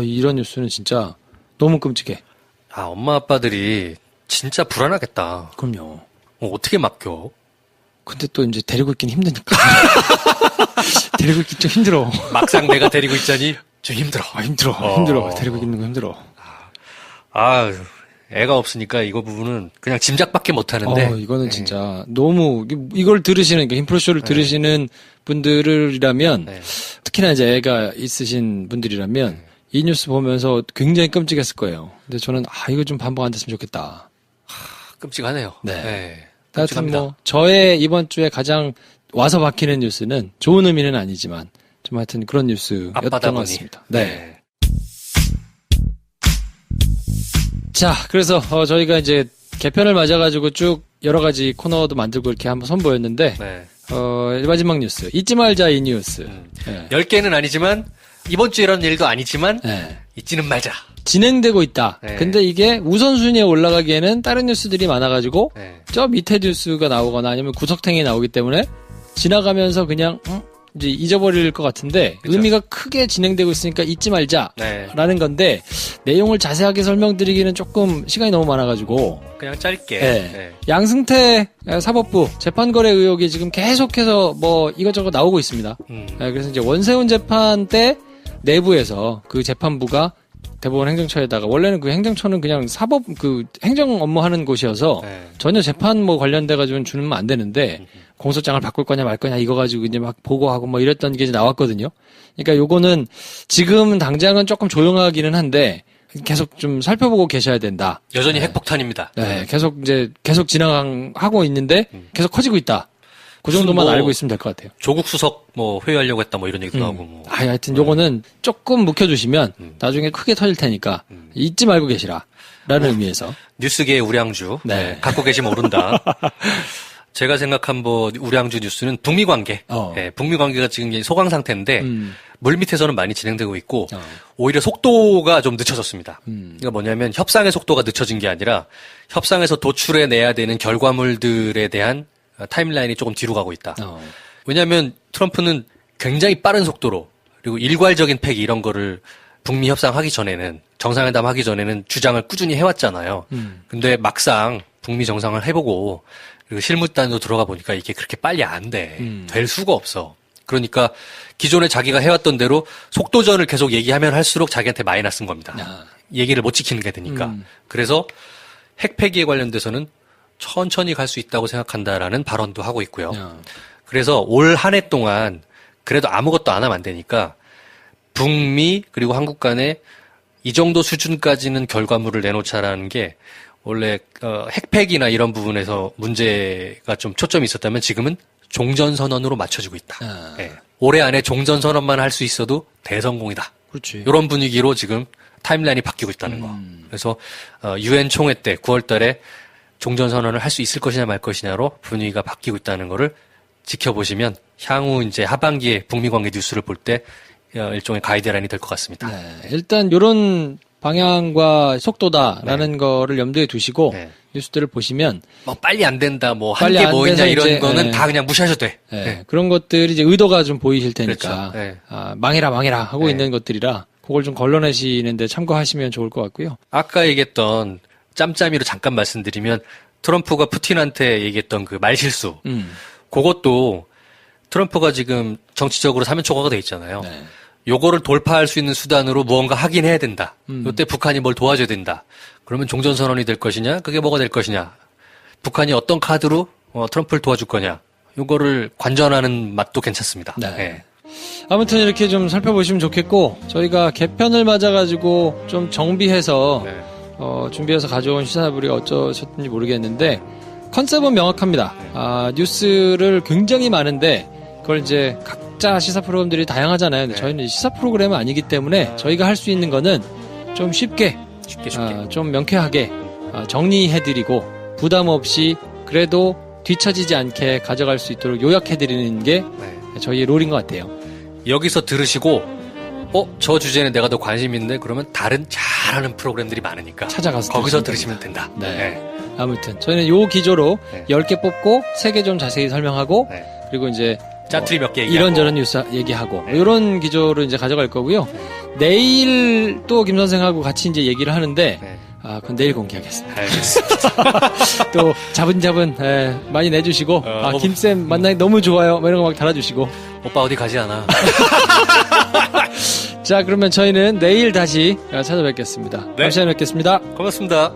이런 뉴스는 진짜 너무 끔찍해. 엄마 아빠들이 진짜 불안하겠다. 그럼요. 어떻게 맡겨? 근데 또 이제 데리고 있긴 힘드니까. 데리고 있기 좀 힘들어. 막상 내가 데리고 있자니 좀 힘들어. 힘들어. 데리고 있는 거 힘들어. 애가 없으니까 이거 부분은 그냥 짐작밖에 못 하는데. 이거는 진짜 너무, 이걸 들으시는, 힘프로쇼를 들으시는 분들이라면, 특히나 이제 애가 있으신 분들이라면, 이 뉴스 보면서 굉장히 끔찍했을 거예요. 근데 저는, 이거 좀 반복 안 됐으면 좋겠다. 끔찍하네요. 네. 하여튼 뭐, 저의 이번 주에 가장 와서 박히는 뉴스는 좋은 의미는 아니지만, 좀 하여튼 그런 뉴스였던 것 같습니다. 네. 자, 그래서 저희가 이제 개편을 맞아가지고 쭉 여러 가지 코너도 만들고 이렇게 한번 선보였는데, 마지막 뉴스. 잊지 말자 이 뉴스. 10개는 아니지만, 이번 주에 이런 일도 아니지만, 잊지는 말자. 진행되고 있다. 근데 이게 우선순위에 올라가기에는 다른 뉴스들이 많아가지고, 저 밑에 뉴스가 나오거나 아니면 구석탱이 나오기 때문에, 지나가면서 그냥, 이제 잊어버릴 것 같은데 그쵸? 의미가 크게 진행되고 있으니까 잊지 말자라는 건데 내용을 자세하게 설명드리기는 조금 시간이 너무 많아가지고 그냥 짧게 양승태 사법부 재판거래 의혹이 지금 계속해서 뭐 이것저것 나오고 있습니다. 그래서 이제 원세훈 재판 때 내부에서 그 재판부가 대법원 행정처에다가 원래는 그 행정처는 그냥 사법 그 행정 업무 하는 곳이어서 전혀 재판 뭐 관련돼 가지고는 주면 안 되는데 공소장을 바꿀 거냐 말 거냐 이거 가지고 이제 막 보고하고 뭐 이랬던 게 이제 나왔거든요. 그러니까 요거는 지금 당장은 조금 조용하기는 한데 계속 좀 살펴보고 계셔야 된다. 여전히 핵폭탄입니다. 계속 진행하고 있는데 계속 커지고 있다. 그 정도만 알고 있으면 될 것 같아요. 조국 수석 뭐 회유하려고 했다 뭐 이런 얘기도 나오고 뭐. 하여튼 요거는 조금 묵혀두시면 나중에 크게 터질 테니까 잊지 말고 계시라. 라는 의미에서. 뉴스계의 우량주. 갖고 계시면 모른다. 제가 생각한 뭐 우량주 뉴스는 북미 관계. 북미 관계가 지금 소강 상태인데 물 밑에서는 많이 진행되고 있고 오히려 속도가 좀 늦춰졌습니다. 그러니까 뭐냐면 협상의 속도가 늦춰진 게 아니라 협상에서 도출해내야 되는 결과물들에 대한 타임라인이 조금 뒤로 가고 있다. 왜냐하면 트럼프는 굉장히 빠른 속도로 그리고 일괄적인 폐기 이런 거를 북미 협상하기 전에는 정상회담 하기 전에는 주장을 꾸준히 해왔잖아요. 근데 막상 북미 정상을 해보고 그리고 실무단도 들어가 보니까 이게 그렇게 빨리 안 돼. 될 수가 없어. 그러니까 기존에 자기가 해왔던 대로 속도전을 계속 얘기하면 할수록 자기한테 마이너스인 겁니다. 얘기를 못 지키는 게 되니까. 그래서 핵 폐기에 관련돼서는 천천히 갈 수 있다고 생각한다라는 발언도 하고 있고요. 그래서 올 한 해 동안 그래도 아무것도 안 하면 안 되니까 북미 그리고 한국 간에 이 정도 수준까지는 결과물을 내놓자라는 게 원래 핵폐기나 이런 부분에서 문제가 좀 초점이 있었다면 지금은 종전선언으로 맞춰지고 있다. 올해 안에 종전선언만 할 수 있어도 대성공이다. 그렇지. 이런 분위기로 지금 타임라인이 바뀌고 있다는 거. 그래서 유엔 총회 때 9월 달에 종전선언을 할 수 있을 것이냐 말 것이냐로 분위기가 바뀌고 있다는 거를 지켜보시면 향후 이제 하반기에 북미 관계 뉴스를 볼 때 일종의 가이드라인이 될 것 같습니다. 일단 이런 방향과 속도다라는 거를 염두에 두시고 뉴스들을 보시면 뭐 빨리 안 된다, 뭐 한 게 뭐 있냐 이런 거는 다 그냥 무시하셔도 돼. 그런 것들이 이제 의도가 좀 보이실 테니까 그렇죠. 망해라 하고 있는 것들이라 그걸 좀 걸러내시는데 참고하시면 좋을 것 같고요. 아까 얘기했던 짬짬이로 잠깐 말씀드리면 트럼프가 푸틴한테 얘기했던 그 말실수 그것도 트럼프가 지금 정치적으로 사면초가가 돼 있잖아요. 요거를 돌파할 수 있는 수단으로 무언가 하긴 해야 된다. 요때 북한이 뭘 도와줘야 된다. 그러면 종전선언이 될 것이냐? 그게 뭐가 될 것이냐? 북한이 어떤 카드로 트럼프를 도와줄 거냐? 요거를 관전하는 맛도 괜찮습니다. 아무튼 이렇게 좀 살펴보시면 좋겠고 저희가 개편을 맞아가지고 좀 정비해서 준비해서 가져온 시사부리가 어쩌셨는지 모르겠는데 컨셉은 명확합니다. 뉴스를 굉장히 많은데 그걸 이제 각자 시사 프로그램들이 다양하잖아요. 근데 저희는 시사 프로그램은 아니기 때문에 저희가 할 수 있는 거는 좀 쉽게 좀 명쾌하게 정리해드리고 부담 없이 그래도 뒤처지지 않게 가져갈 수 있도록 요약해드리는 게 저희의 롤인 것 같아요. 여기서 들으시고 저 주제는 내가 더 관심 있는데 그러면 다른 잘하는 프로그램들이 많으니까 찾아가서 거기서 들으시면 된다. 네. 아무튼 저희는 요 기조로 10개 뽑고 3개 좀 자세히 설명하고 그리고 이제 짜투리 몇 개 얘기하고 이런저런 뉴스 얘기하고 이런 기조로 이제 가져갈 거고요. 내일 또 김 선생하고 같이 이제 얘기를 하는데 그건 내일 공개하겠습니다. 알겠습니다. 또 자분자분 많이 내주시고 김쌤 만나기 너무 좋아요 이런 거 막 달아주시고 오빠 어디 가지 않아. 자 그러면 저희는 내일 다시 찾아뵙겠습니다. 다음 시간에 뵙겠습니다. 고맙습니다.